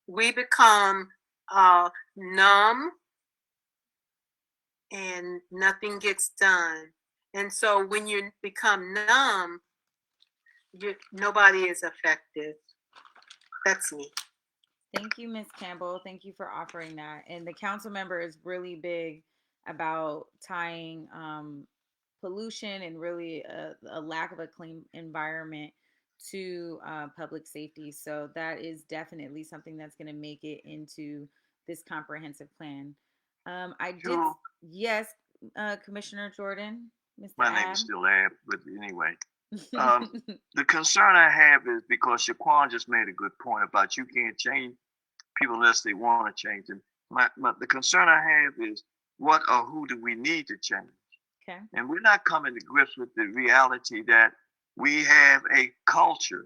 we become numb and nothing gets done. And so when you become numb,
nobody is affected. That's me.
Thank you, Ms. Campbell. Thank you for offering that. And the council member is really big about tying pollution and really a lack of a clean environment to public safety. So that is definitely something that's going to make it into this comprehensive plan. I did,
Sure.
yes, Commissioner Jordan, Mr.
My name
Ab.
is still Ab, but anyway. The concern I have is because Shaquan just made a good point about you can't change people unless they want to change them. The concern I have is what or who do we need to change?
Okay.
And we're not coming to grips with the reality that we have a culture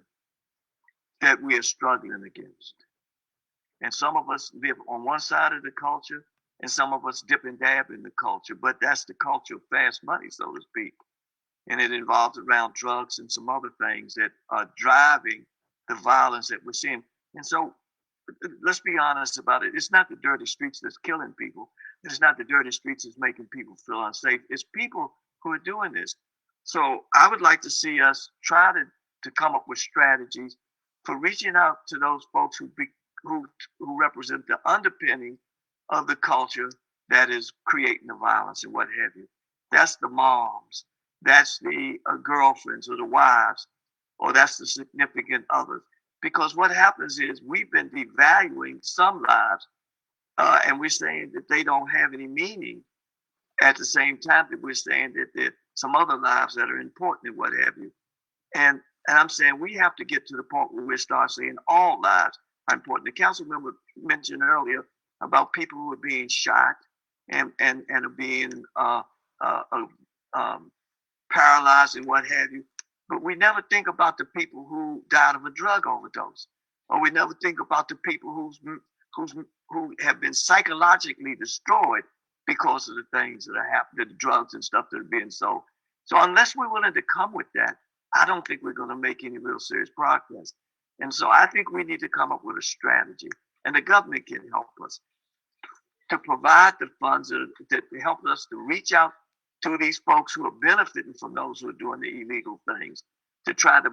that we are struggling against. And some of us live on one side of the culture, and some of us dip and dab in the culture, but that's the culture of fast money, so to speak. And it involves around drugs and some other things that are driving the violence that we're seeing. And so let's be honest about it. It's not the dirty streets that's killing people. It's not the dirty streets that's making people feel unsafe. It's people who are doing this. So I would like to see us try to come up with strategies for reaching out to those folks who represent the underpinning of the culture that is creating the violence and what have you. That's the moms. That's the girlfriends or the wives, or that's the significant others. Because what happens is we've been devaluing some lives, and we're saying that they don't have any meaning. At the same time that we're saying that there are some other lives that are important and what have you. And I'm saying we have to get to the point where we start saying all lives are important. The council member mentioned earlier about people who are being shot and are being paralyzed and what have you. But we never think about the people who died of a drug overdose, or we never think about the people who have been psychologically destroyed because of the things that are happening, the drugs and stuff that are being sold. So unless we're willing to come with that, I don't think we're going to make any real serious progress. And so I think we need to come up with a strategy, and the government can help us to provide the funds to help us to reach out to these folks who are benefiting from those who are doing the illegal things, to try to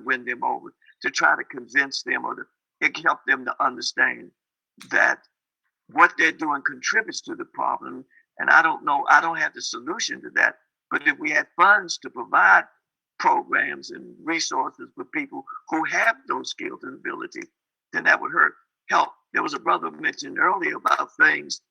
win them over, to try to convince them or to help them to understand that what they're doing contributes to the problem. And I don't have the solution to that. But if we had funds to provide programs and resources for people who have those skills and ability, then that would help. There was a brother mentioned earlier about things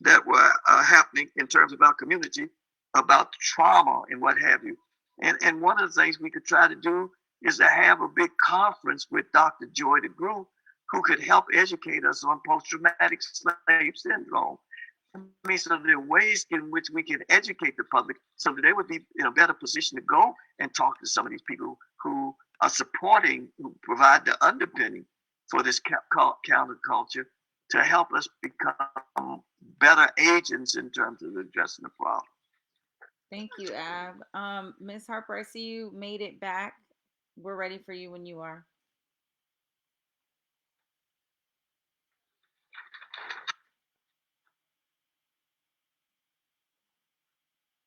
that were happening in terms of our community, about trauma and what have you. And one of the things we could try to do is to have a big conference with Dr. Joy DeGroot, who could help educate us on post-traumatic slave syndrome. I mean, so there are ways in which we can educate the public so that they would be in a better position to go and talk to some of these people who are supporting, who provide the underpinning for this counterculture to help us become better agents in terms of addressing the problem.
Thank you, Ab. Ms. Harper, I see you made it back. We're ready for you when you are.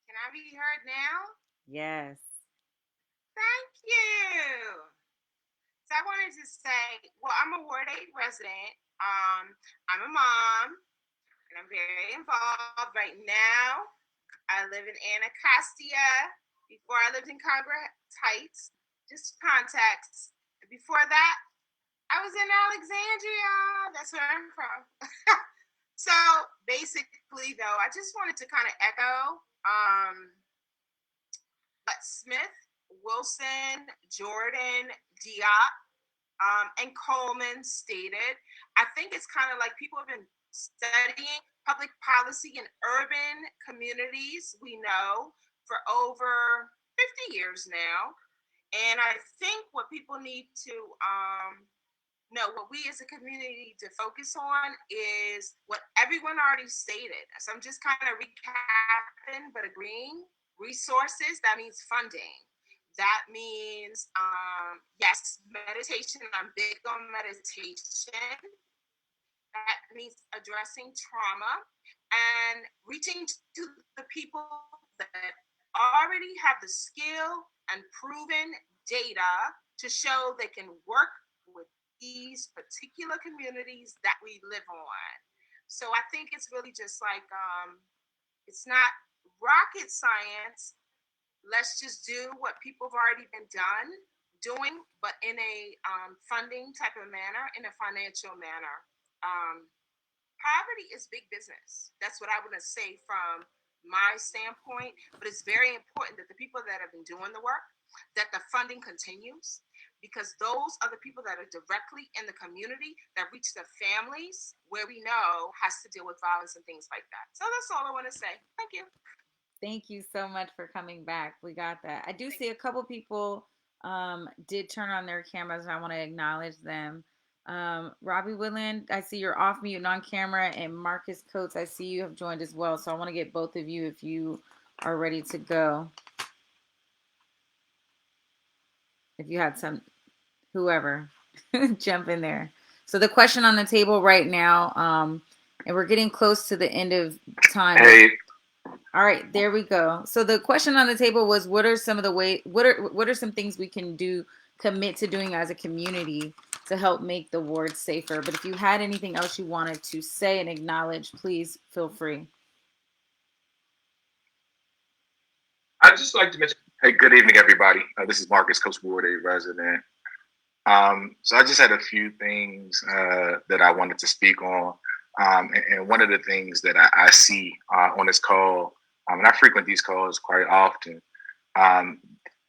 Can I be heard now?
Yes.
Thank you. So I wanted to say, well, I'm a Ward 8 resident. I'm a mom, and I'm very involved right now. I live in Anacostia. Before I lived in Congress Heights, just context. Before that, I was in Alexandria. That's where I'm from. So basically, though, I just wanted to kind of echo what Smith, Wilson, Jordan, Diop, and Coleman stated. I think it's kind of like people have been studying public policy in urban communities, we know, for over 50 years now. And I think what people need to know, what we as a community need to focus on is what everyone already stated. So I'm just kind of recapping, but agreeing. Resources, that means funding. That means, yes, meditation. I'm big on meditation. That means addressing trauma and reaching to the people that already have the skill and proven data to show they can work with these particular communities that we live on. So I think it's really just like, it's not rocket science. Let's just do what people have already been doing, but in a funding type of manner, in a financial manner. Poverty is big business. That's what I want to say from my standpoint, but it's very important that the people that have been doing the work, that the funding continues, because those are the people that are directly in the community that reach the families where we know has to deal with violence and things like that. So that's all I want to say. Thank you.
Thank you so much for coming back. We got that. I do see a couple people did turn on their cameras, and I want to acknowledge them. Robbie Woodland, I see you're off mute and on camera, and Marcus Coates, I see you have joined as well. So I want to get both of you if you are ready to go. If you had some, whoever, jump in there. So the question on the table right now, and we're getting close to the end of time.
Hey.
All right, there we go. So the question on the table was, what are some of the what are some things we can do, commit to doing as a community to help make the ward safer? But if you had anything else you wanted to say and acknowledge, please feel free.
I'd just like to mention, hey, good evening, everybody. This is Marcus, Coach Ward, a resident. So I just had a few things that I wanted to speak on. And one of the things that I see on this call, and I frequent these calls quite often,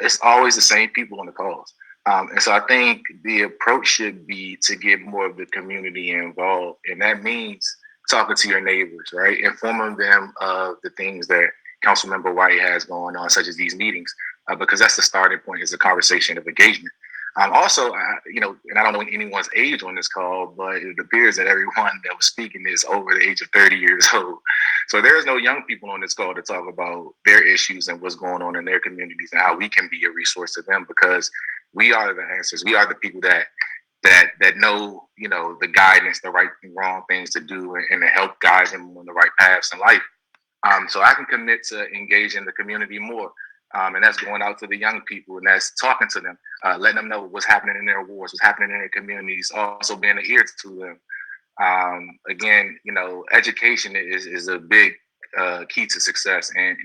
it's always the same people on the calls. And so I think the approach should be to get more of the community involved. And that means talking to your neighbors, right? Informing them of the things that Councilmember White has going on, such as these meetings, because that's the starting point, is a conversation of engagement. Also, and I don't know anyone's age on this call, but it appears that everyone that was speaking is over the age of 30 years old. So there is no young people on this call to talk about their issues and what's going on in their communities and how we can be a resource to them, because we are the answers. We are the people that know, the guidance, the right and wrong things to do, and to help guide them on the right paths in life. So I can commit to engaging the community more. And that's going out to the young people, and that's talking to them, letting them know what's happening in their wards, what's happening in their communities, also being an ear to them. Again, education is a big key to success. And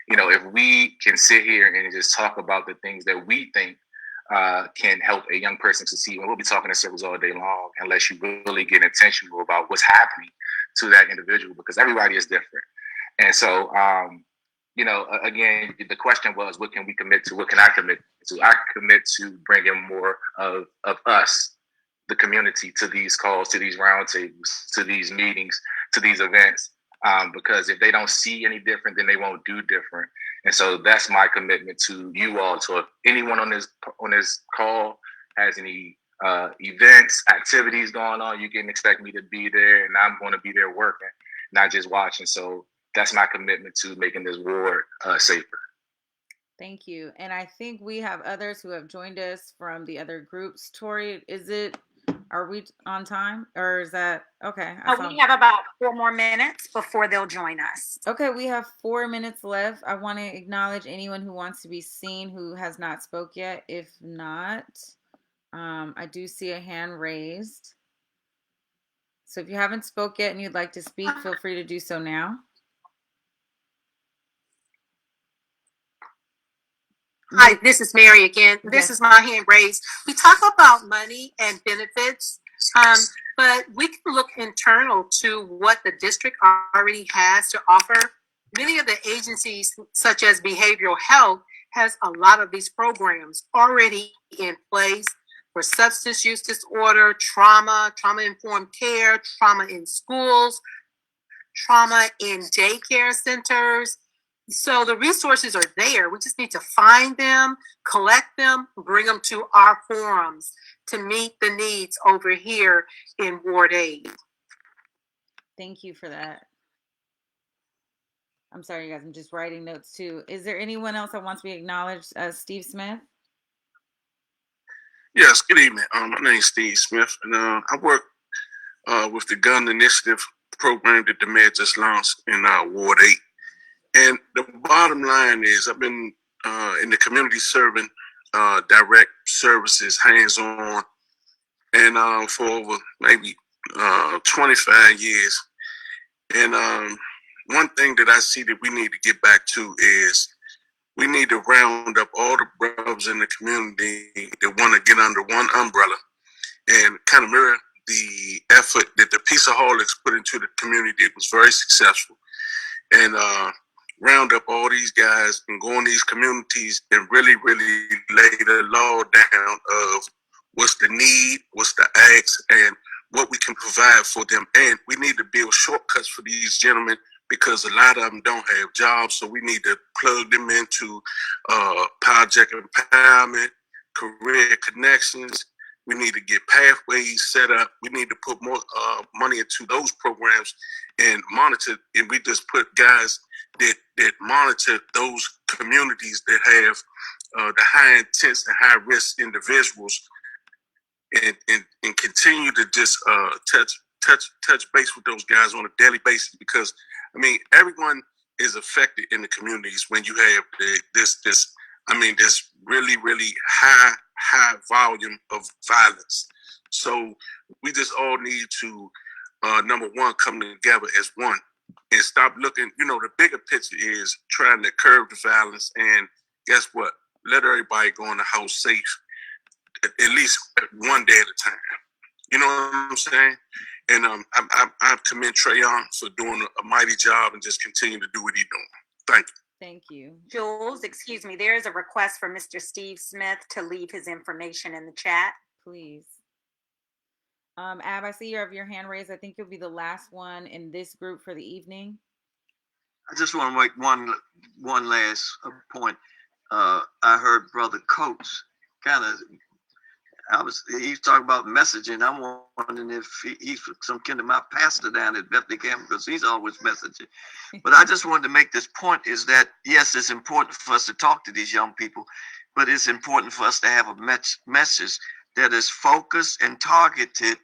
if we can sit here and just talk about the things that we think can help a young person succeed, and we'll be talking in circles all day long, unless you really get intentional about what's happening to that individual, because everybody is different. And so, again, the question was, what can we commit to? What can I commit to? I commit to bringing more of us, the community, to these calls, to these roundtables, to these meetings, to these events, because if they don't see any different, then they won't do different. And so that's my commitment to you all. So if anyone on this call has any events, activities going on, you can expect me to be there, and I'm going to be there working, not just watching. So that's my commitment to making this ward safer.
Thank you. And I think we have others who have joined us from the other groups. Tori, are we on time, or is that okay?
We have about 4 more minutes before they'll join us.
Okay, we have 4 minutes left. I want to acknowledge anyone who wants to be seen who has not spoke yet. If not, I do see a hand raised. So if you haven't spoke yet and you'd like to speak, feel free to do so now.
Hi, this is Mary again. This is my hand raised. We talk about money and benefits, but we can look internal to what the district already has to offer. Many of the agencies, such as behavioral health, has a lot of these programs already in place for substance use disorder, trauma-informed care, trauma in schools, trauma in daycare centers. So the resources are there. We just need to find them, collect them, bring them to our forums to meet the needs over here in Ward 8.
Thank you for that. I'm sorry, you guys. I'm just writing notes too. Is there anyone else that wants to be acknowledged? Steve Smith?
Yes, good evening. My name is Steve Smith, and I work with the Gun Initiative program that the mayor just launched in Ward 8. And the bottom line is, I've been in the community serving direct services, hands-on, and for over maybe 25 years. And one thing that I see that we need to get back to is we need to round up all the brothers in the community that want to get under one umbrella and kind of mirror the effort that the Peaceaholics put into the community. It was very successful. And round up all these guys and go in these communities and really, really lay the law down of what's the need, what's the acts, and what we can provide for them. And we need to build shortcuts for these gentlemen because a lot of them don't have jobs. So we need to plug them into project empowerment, career connections. We need to get pathways set up. We need to put more money into those programs and monitor. And we just put guys that monitor those communities that have the high intense and high risk individuals, and continue to just touch base with those guys on a daily basis. Because I mean, everyone is affected in the communities when you have this really, really high volume of violence. So we just all need to, number one, come together as one and stop looking, the bigger picture is trying to curb the violence. And guess what? Let everybody go in the house safe, at least one day at a time. You know what I'm saying? And I commend Trayon for doing a mighty job and just continue to do what he's doing. Thank you.
Thank you.
Jules, excuse me, there is a request for Mr. Steve Smith to leave his information in the chat.
Please. Ab, I see you have your hand raised. I think you'll be the last one in this group for the evening.
I just want to make one last point. I heard Brother Coates he's talking about messaging. I'm wondering if he's some kind of my pastor down at Bethlehem, because he's always messaging. But I just wanted to make this point is that, yes, it's important for us to talk to these young people, but it's important for us to have a message that is focused and targeted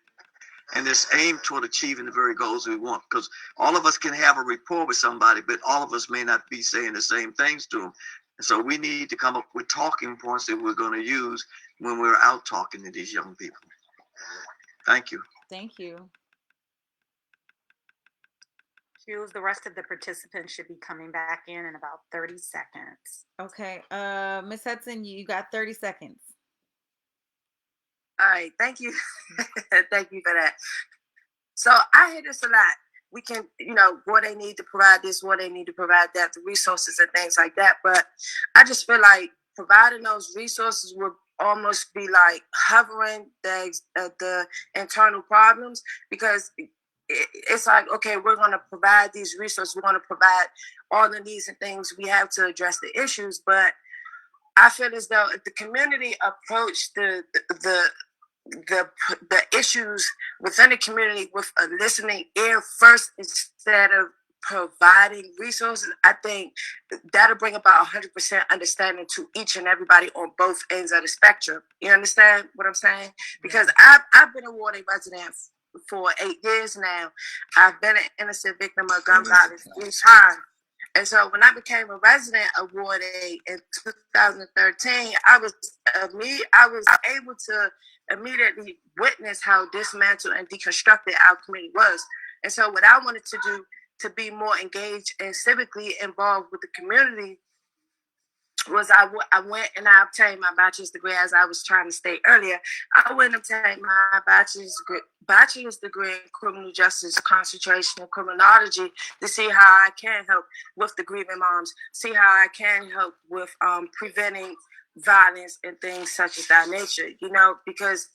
and is aimed toward achieving the very goals we want. Because all of us can have a rapport with somebody, but all of us may not be saying the same things to them. And so we need to come up with talking points that we're going to use when we're out talking to these young people. Thank you.
Thank you.
Jules, the rest of the participants should be coming back in about 30 seconds.
Okay. Ms. Hudson, you got 30 seconds.
All right. Thank you. Thank you for that. So I hear this a lot. We can, what they need to provide this, what they need to provide that, the resources and things like that. But I just feel like providing those resources would almost be like hovering the internal problems, because it's like, okay, we're going to provide these resources. We're going to provide all the needs and things we have to address the issues. But I feel as though if the community approached the issues within the community with a listening ear first instead of providing resources, I think that'll bring about 100% understanding to each and everybody on both ends of the spectrum. You understand what I'm saying? Because I've been a Ward 8 resident for 8 years now. I've been an innocent victim of gun violence each time. And so when I became a resident of Ward 8 in 2013, I was able to immediately witness how dismantled and deconstructed our community was. And so what I wanted to do to be more engaged and civically involved with the community was I went and I obtained my bachelor's degree, as I was trying to state earlier. I went and obtained my bachelor's degree in criminal justice, concentration in criminology, to see how I can help with the grieving moms, see how I can help with preventing violence and things such as that nature, because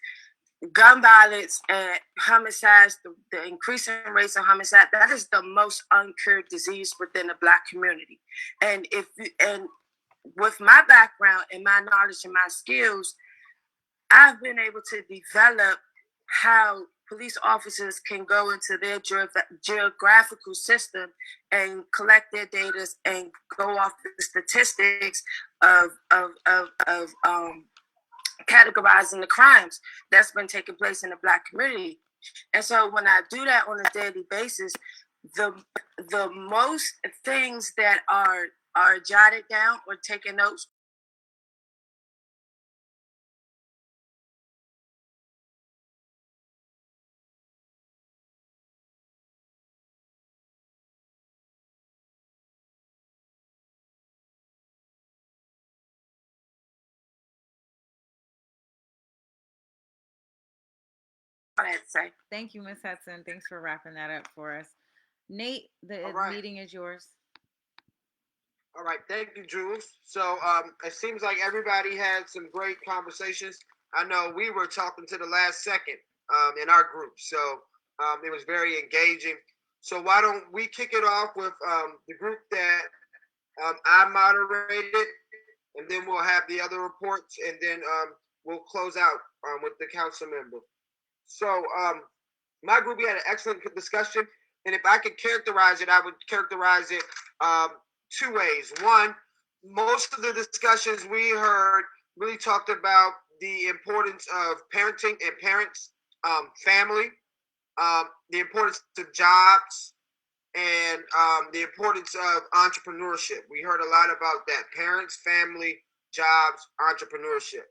gun violence and homicides, the increasing rates of homicide, that is the most uncured disease within the Black community. And with my background and my knowledge and my skills, I've been able to develop how police officers can go into their geographical system and collect their data and go off the statistics of categorizing the crimes that's been taking place in the Black community. And so when I do that on a daily basis, the most things that are jotted down or taken notes I had to say.
Thank you, Miss Hudson. Thanks for wrapping that up for us. Nate, the
All right.
meeting is yours.
All right, thank you, Jules. So it seems like everybody had some great conversations. I know we were talking to the last second in our group, so it was very engaging. So why don't we kick it off with the group that I moderated, and then we'll have the other reports, and then we'll close out with the council member. So my group, we had an excellent discussion, and if I could characterize it, I would characterize it two ways. One, most of the discussions we heard really talked about the importance of parenting and parents, family, the importance of jobs, and the importance of entrepreneurship. We heard a lot about that: parents, family, jobs, entrepreneurship.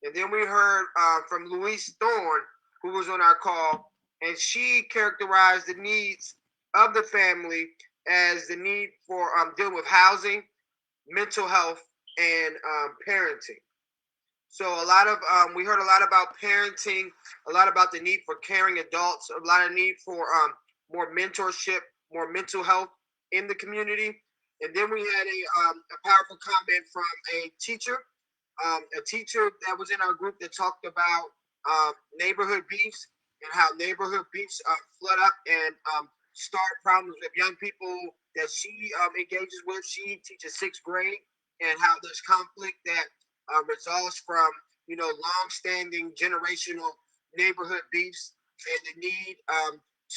And then we heard from Louise Thorne, who was on our call, and she characterized the needs of the family as the need for dealing with housing, mental health, and parenting. So a lot of we heard a lot about parenting, a lot about the need for caring adults, a lot of need for more mentorship, more mental health in the community. And then we had a powerful comment from a teacher that was in our group that talked about neighborhood beefs and how neighborhood beefs flood up and start problems with young people that she engages with. She teaches sixth grade, and how there's conflict that results from long-standing generational neighborhood beefs and the need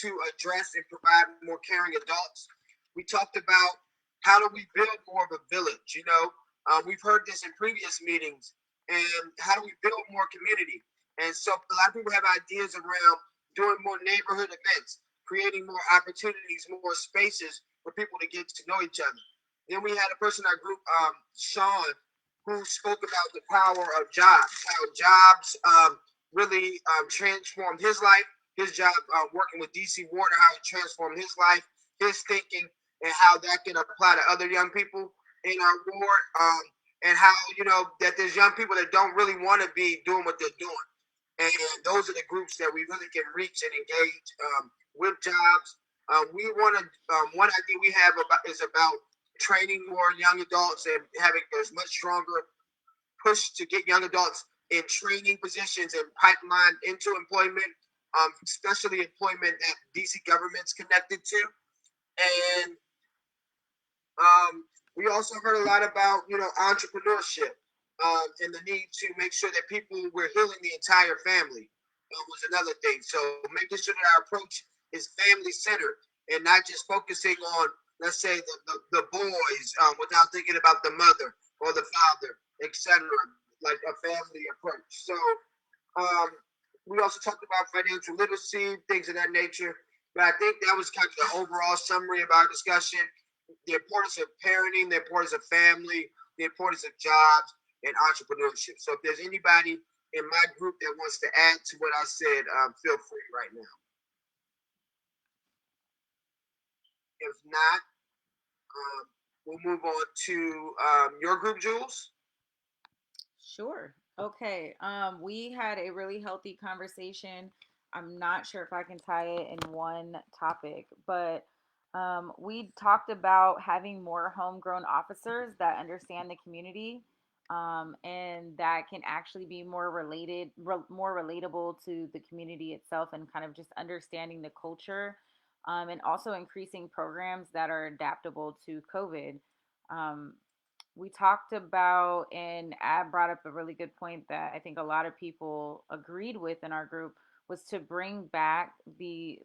to address and provide more caring adults. We talked about how do we build more of a village. We've heard this in previous meetings, and how do we build more community? And so a lot of people have ideas around doing more neighborhood events, creating more opportunities, more spaces for people to get to know each other. Then we had a person in our group, Sean, who spoke about the power of jobs, how jobs really transformed his life, his job working with DC Water, how it transformed his life, his thinking, and how that can apply to other young people in our ward, and how, that there's young people that don't really want to be doing what they're doing. And those are the groups that we really can reach and engage with jobs. We want to, one idea we have is about training more young adults and having a much stronger push to get young adults in training positions and pipeline into employment, especially employment that DC government's connected to. And we also heard a lot about, entrepreneurship and the need to make sure that we're healing the entire family was another thing. So making sure that our approach is family centered and not just focusing on, let's say, the boys without thinking about the mother or the father, etc., like a family approach. So we also talked about financial literacy, things of that nature. But I think that was kind of the overall summary of our discussion: the importance of parenting, the importance of family, the importance of jobs, and entrepreneurship. So if there's anybody in my group that wants to add to what I said, feel free right now. If not, we'll move on to your group, Jules.
Sure. Okay. We had a really healthy conversation. I'm not sure if I can tie it in one topic, but we talked about having more homegrown officers that understand the community, and that can actually be more more relatable to the community itself, and kind of just understanding the culture, and also increasing programs that are adaptable to COVID. Um, we talked about, and Ab brought up a really good point that I think a lot of people agreed with in our group, was to bring back the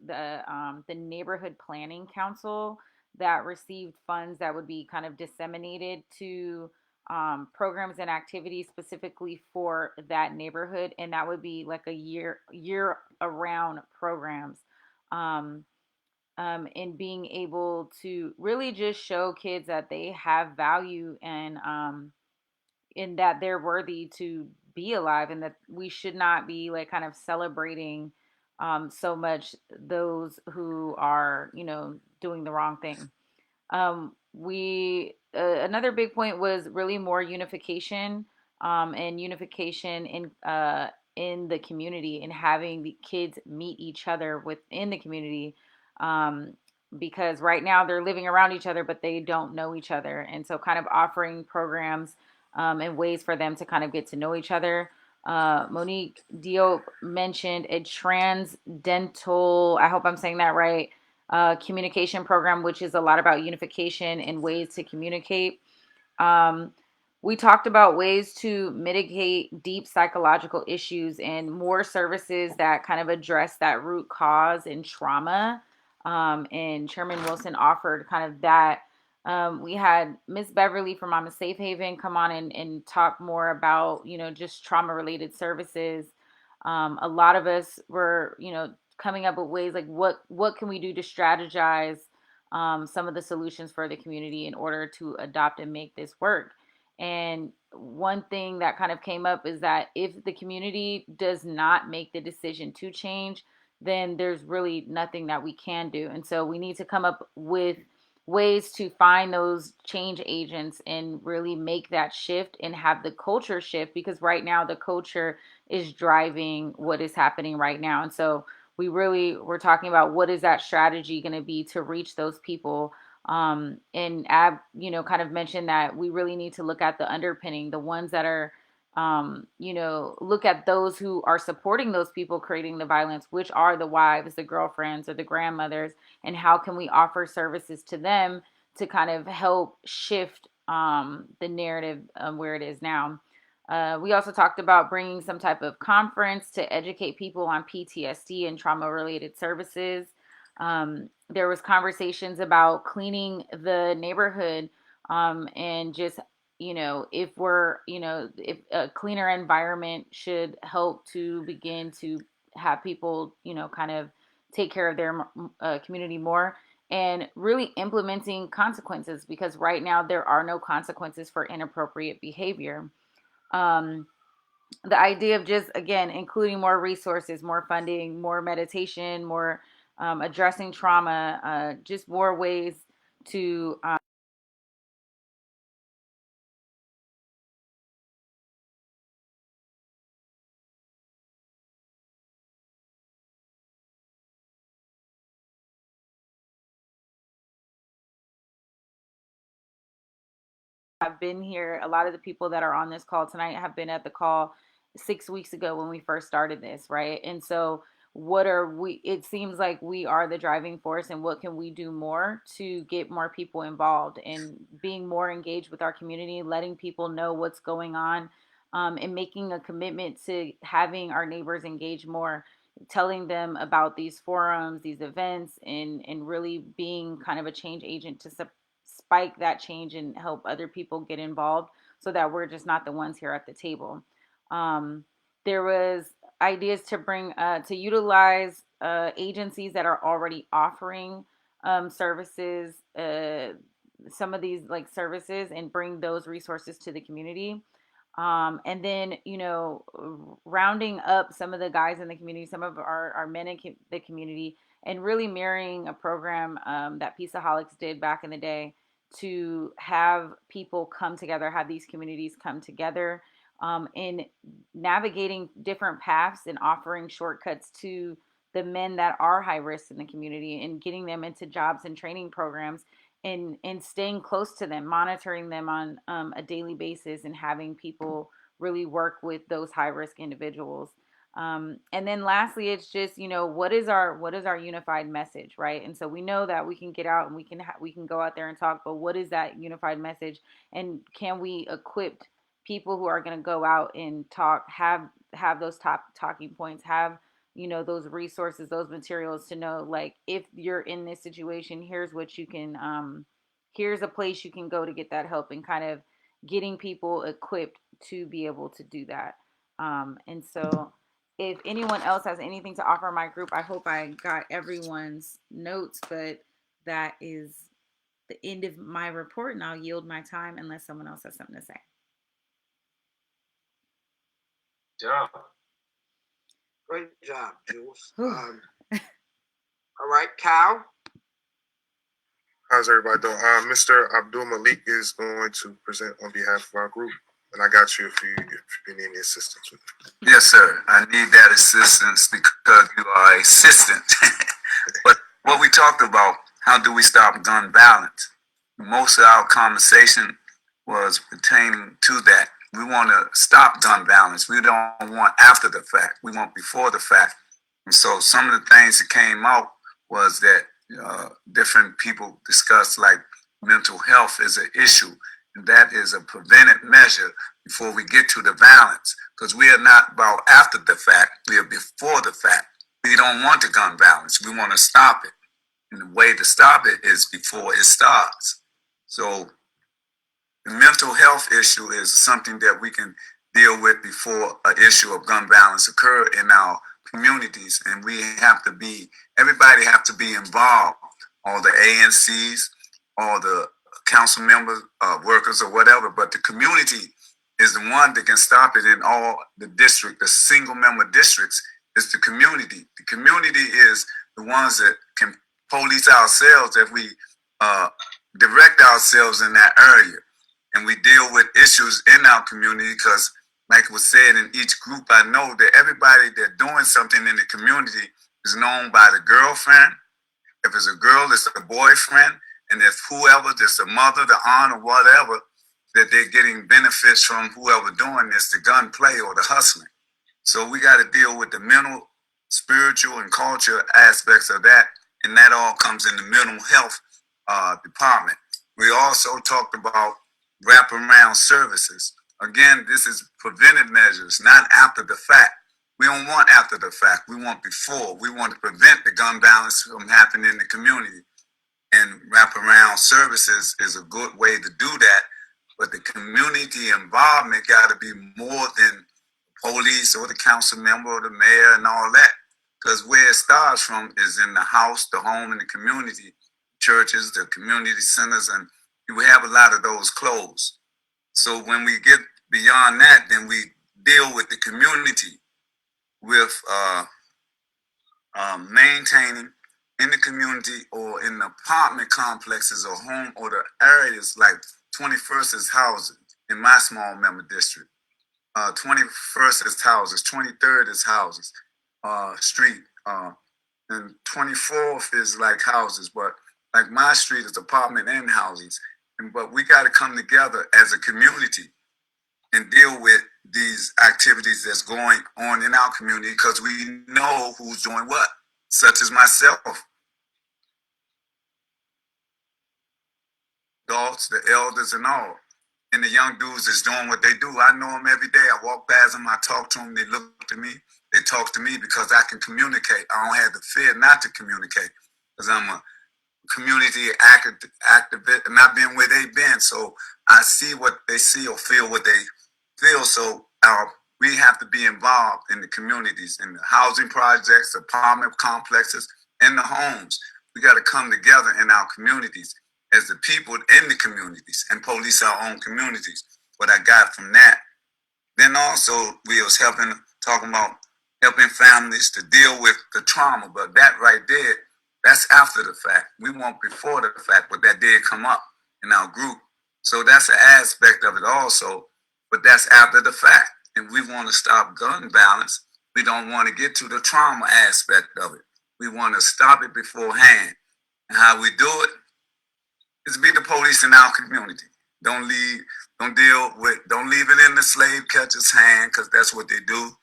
neighborhood planning council that received funds that would be kind of disseminated to programs and activities specifically for that neighborhood, and that would be like a year around programs. And being able to really just show kids that they have value, and in that they're worthy to be alive, and that we should not be like kind of celebrating so much those who are doing the wrong thing. We Another big point was really more unification, and unification in the community and having the kids meet each other within the community. Because right now they're living around each other, but they don't know each other. And so kind of offering programs and ways for them to kind of get to know each other. Monique Diop mentioned a transdental, I hope I'm saying that right, communication program, which is a lot about unification and ways to communicate. We talked about ways to mitigate deep psychological issues and more services that kind of address that root cause and trauma. And Chairman Wilson offered kind of that. We had Miss Beverly from Mama Safe Haven come on and talk more about, just trauma related services. A lot of us were, coming up with ways like what can we do to strategize some of the solutions for the community in order to adopt and make this work. And one thing that kind of came up is that if the community does not make the decision to change, then there's really nothing that we can do. And so we need to come up with ways to find those change agents and really make that shift and have the culture shift, because right now the culture is driving what is happening right now. And so we're talking about what is that strategy going to be to reach those people. And Ab, kind of mentioned that we really need to look at the underpinning, the ones that are, look at those who are supporting those people creating the violence, which are the wives, the girlfriends, or the grandmothers, and how can we offer services to them to kind of help shift the narrative where it is now. We also talked about bringing some type of conference to educate people on PTSD and trauma-related services. There was conversations about cleaning the neighborhood and just, if a cleaner environment should help to begin to have people, kind of take care of their community more, and really implementing consequences, because right now there are no consequences for inappropriate behavior. The idea of just, again, including more resources, more funding, more meditation, more addressing trauma, just more ways to have been here. A lot of the people that are on this call tonight have been at the call 6 weeks ago when we first started this, right? And so it seems like we are the driving force, and what can we do more to get more people involved and being more engaged with our community, letting people know what's going on, and making a commitment to having our neighbors engage more, telling them about these forums, these events, and really being kind of a change agent to spike that change and help other people get involved, so that we're just not the ones here at the table. There was ideas to bring to utilize agencies that are already offering services, some of these like services, and bring those resources to the community. And then, rounding up some of the guys in the community, some of our men in the community, and really marrying a program that Peaceaholics did back in the day to have people come together, have these communities come together, in navigating different paths and offering shortcuts to the men that are high risk in the community, and getting them into jobs and training programs, and staying close to them, monitoring them on a daily basis, and having people really work with those high risk individuals. And then lastly, it's just, what is our unified message, right? And so we know that we can get out and we can go out there and talk, but what is that unified message? And can we equip people who are going to go out and talk, have those top talking points, have those resources, those materials, to know, like, if you're in this situation, here's what you can here's a place you can go to get that help, and kind of getting people equipped to be able to do that. And so if anyone else has anything to offer my group, I hope I got everyone's notes, but that is the end of my report, and I'll yield my time unless someone else has something to say.
Yeah.
Great job, Jules. All right, Cal.
How's everybody doing? Mr. Abdul Malik is going to present on behalf of our group.
And I got you if you need any assistance with it.
Yes, sir. I need that assistance because you are assistant. But what we talked about, how do we stop gun violence? Most of our conversation was pertaining to that. We want to stop gun violence. We don't want after the fact. We want before the fact. And so some of the things that came out was that different people discussed like mental health is an issue. And that is a preventive measure before we get to the violence. Because we are not about after the fact, we are before the fact. We don't want the gun violence. We want to stop it. And the way to stop it is before it starts. So the mental health issue is something that we can deal with before an issue of gun violence occur in our communities. And we have to be, everybody have to be involved. All the ANCs, all the council members, workers or whatever, but the community is the one that can stop it in all the district, the single member districts. It's the community. The community is the ones that can police ourselves if we direct ourselves in that area. And we deal with issues in our community because, like was said, in each group, I know that everybody that's doing something in the community is known by the girlfriend. If it's a girl, it's a boyfriend. And if whoever, just the mother, the aunt, or whatever, that they're getting benefits from whoever doing this, the gunplay or the hustling. So we got to deal with the mental, spiritual, and culture aspects of that. And that all comes in the mental health department. We also talked about wraparound services. Again, this is preventive measures, not after the fact. We don't want after the fact. We want before. We want to prevent the gun violence from happening in the community. And wraparound services is a good way to do that. But the community involvement got to be more than police or the council member or the mayor and all that. Because where it starts from is in the house, the home, and the community, churches, the community centers, and you have a lot of those closed. So when we get beyond that, then we deal with the community with maintaining in the community or in the apartment complexes or home or the areas like 21st is houses in my small member district. 21st is houses, 23rd is houses, street, and 24th is like houses, but like my street is apartment and houses. But we got to come together as a community and deal with these activities that's going on in our community because we know who's doing what, such as myself. Adults, the elders, and all. And the young dudes that's doing what they do. I know them every day. I walk past them, I talk to them, they look at me. They talk to me because I can communicate. I don't have the fear not to communicate because I'm a community activist and I've been where they've been. So I see what they see or feel what they feel. So we have to be involved in the communities, in the housing projects, apartment complexes, and the homes. We got to come together in our communities as the people in the communities and police our own communities. What I got from that. Then also we was talking about helping families to deal with the trauma, but that right there, that's after the fact. We want before the fact, but that did come up in our group. So that's an aspect of it also, but that's after the fact. And we want to stop gun violence. We don't want to get to the trauma aspect of it. We want to stop it beforehand. And how we do it is be the police in our community. Don't leave it in the slave catcher's hand, because that's what they do.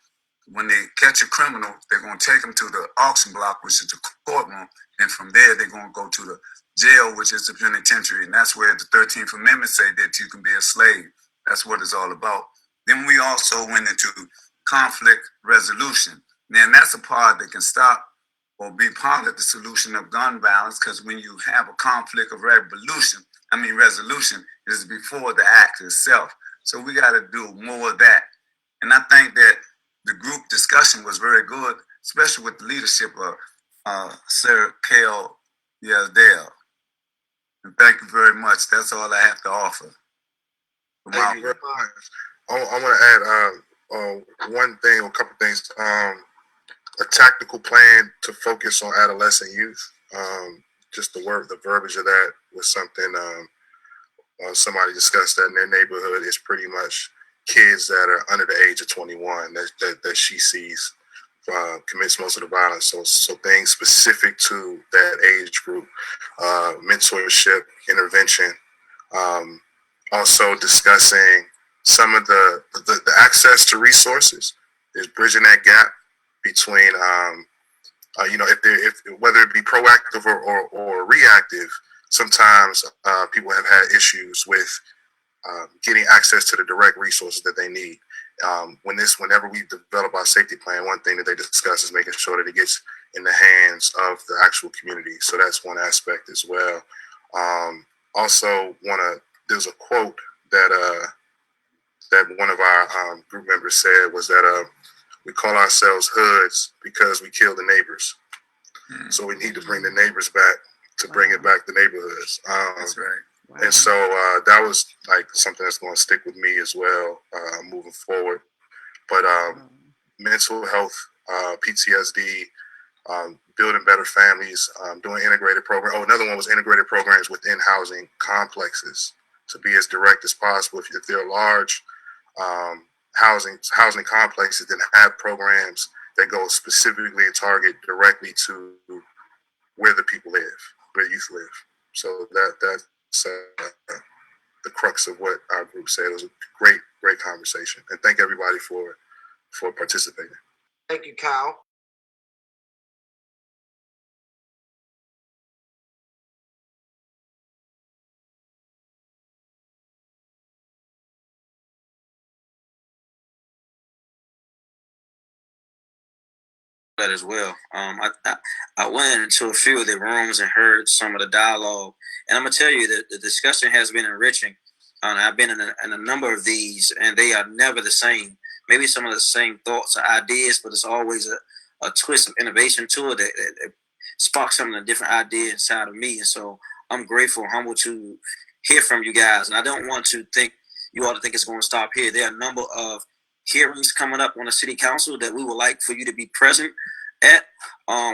When they catch a criminal, they're going to take them to the auction block, which is the courtroom. And from there, they're going to go to the jail, which is the penitentiary. And that's where the 13th Amendment say that you can be a slave. That's what it's all about. Then we also went into conflict resolution. Then that's a part that can stop or be part of the solution of gun violence, because when you have a conflict of resolution, it is before the act itself. So we got to do more of that. And I think that the group discussion was very good, especially with the leadership of Sir Campbell. And thank you very much. That's all I have to offer.
Thank you very much. I want to add one thing, or a couple things. A tactical plan to focus on adolescent youth. Just the verbiage of that was something somebody discussed that in their neighborhood is pretty much
kids that are under the age of 21 that she sees commits most of the violence. So things specific to that age group, mentorship, intervention, also discussing some of the access to resources. Is bridging that gap between if whether it be proactive or reactive. Sometimes people have had issues with getting access to the direct resources that they need. Whenever we develop our safety plan, one thing that they discuss is making sure that it gets in the hands of the actual community. So that's one aspect as well. Also, there's a quote that one of our group members said was that we call ourselves hoods because we kill the neighbors. So we need to bring the neighbors back to bring it back to neighborhoods. That's right. Wow. And so that was like something that's going to stick with me as well moving forward. But mental health, PTSD, building better families, doing integrated programs. Oh, another one was integrated programs within housing complexes to be as direct as possible. If there are large housing complexes, then have programs that go specifically and target directly to where the people live, where youth live. So that's the crux of what our group said. It was a great conversation, and thank everybody for participating.
Thank you, Kyle.
That as well. I went into a few of the rooms and heard some of the dialogue, and I'm gonna tell you that the discussion has been enriching. I've been in a number of these, and they are never the same. Maybe some of the same thoughts or ideas, but it's always a twist of innovation to it that sparks some of the different ideas inside of me. And so I'm grateful, humble to hear from you guys. And I don't want you all to think it's going to stop here. There are a number of hearings coming up on the city council that we would like for you to be present at.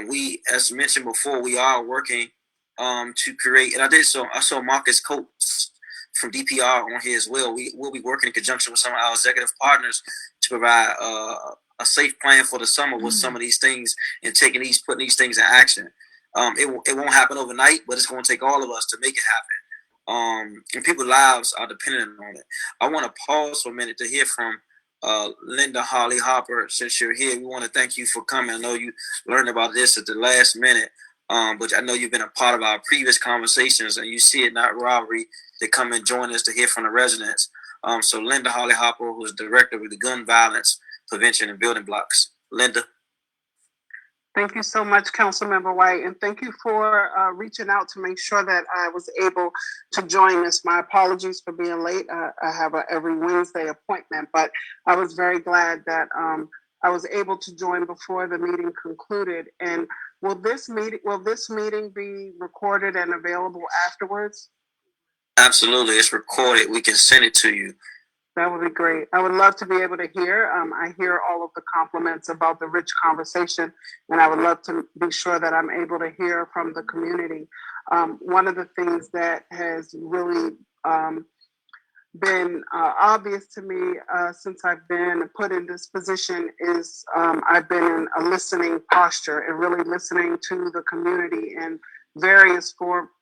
We, as mentioned before, we are working to create, and I saw Marcus Coates from DPR on here as well. We'll be working in conjunction with some of our executive partners to provide a safe plan for the summer with some of these things and putting these things in action. It won't happen overnight, but it's going to take all of us to make it happen. And people's lives are dependent on it. I want to pause for a minute to hear from Linda Holly Hopper. Since you're here, we want to thank you for coming. I know you learned about this at the last minute, but I know you've been a part of our previous conversations, and you see it not robbery to come and join us to hear from the residents. So Linda Holly Hopper, who is director of the Gun Violence Prevention and Building Blocks. Linda.
Thank you so much, Councilmember White, and thank you for reaching out to make sure that I was able to join this. My apologies for being late. I have a every Wednesday appointment, but I was very glad that I was able to join before the meeting concluded. And will this meeting be recorded and available afterwards?
Absolutely, it's recorded. We can send it to you.
That would be great. I would love to be able to hear. I hear all of the compliments about the rich conversation, and I would love to be sure that I'm able to hear from the community. One of the things that has really been obvious to me since I've been put in this position is I've been in a listening posture and really listening to the community in various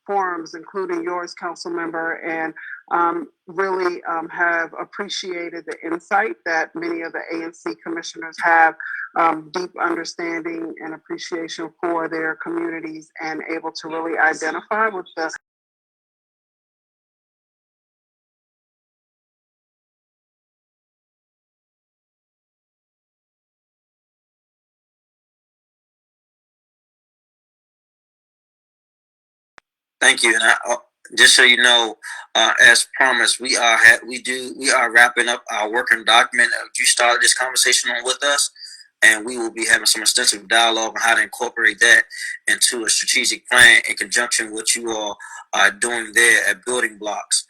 forums, including yours, council member, and really have appreciated the insight that many of the ANC commissioners have, deep understanding and appreciation for their communities, and able to really identify with the
Thank you. And just so you know, as promised, we are wrapping up our working document. You started this conversation on with us, and we will be having some extensive dialogue on how to incorporate that into a strategic plan in conjunction with what you all are doing there at Building Blocks.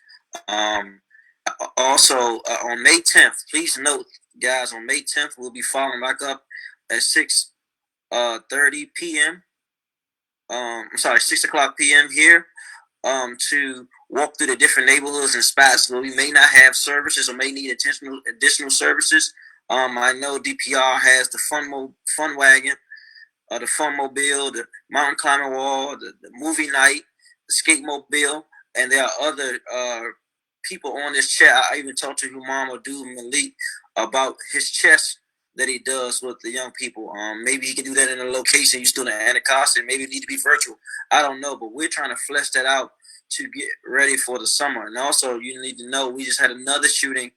Also, on May 10th, please note, guys, on May 10th, we'll be following back up at 6:30 p.m. 6 o'clock p.m. here. to walk through the different neighborhoods and spots where we may not have services or may need additional services. I know DPR has the fun wagon, the fun mobile, the mountain climbing wall, the movie night, the skate mobile, and there are other people on this chat. I even talked to Humam Adu Malik about his chess that he does with the young people. Maybe he can do that in a location you still in Anacostia. Maybe it need to be virtual. I don't know, but we're trying to flesh that out to get ready for the summer. And also, you need to know we just had another shooting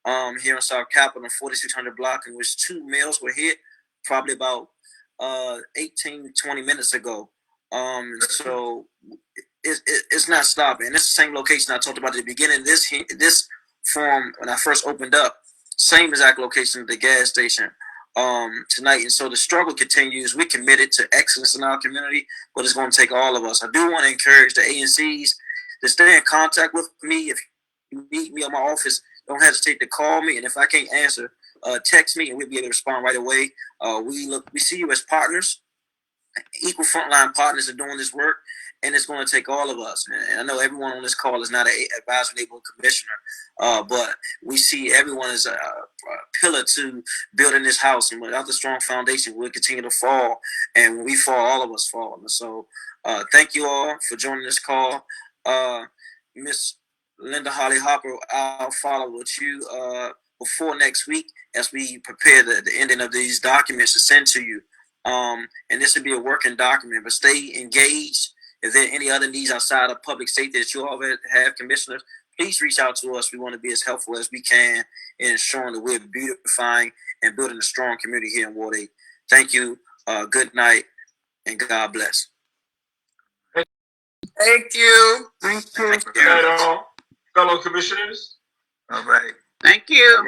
here in South Capitol, 4600 block, in which 2 males were hit, probably about 18, 20 minutes ago. So it's not stopping. And it's the same location I talked about at the beginning. This forum, when I first opened up, same exact location at the gas station tonight. And so the struggle continues. We're committed to excellence in our community, but it's going to take all of us. I do want to encourage the ANCs to stay in contact with me. If you need me at my office, don't hesitate to call me. And if I can't answer, text me and we'll be able to respond right away. We see you as partners, equal frontline partners in doing this work, and it's going to take all of us. And I know everyone on this call is not an advisory neighborhood commissioner, but we see everyone as a pillar to building this house. And without the strong foundation, we'll continue to fall. And when we fall, all of us fall. And so thank you all for joining this call. Miss Linda Holly Hopper, I'll follow with you before next week as we prepare the ending of these documents to send to you. And this will be a working document, but stay engaged. If there are any other needs outside of public safety that you all have, commissioners, please reach out to us. We want to be as helpful as we can in ensuring that we're beautifying and building a strong community here in Ward 8. Thank you. Good night, and God bless.
Thank you.
Thank you.
Good night, all. Fellow commissioners.
All right.
Thank you.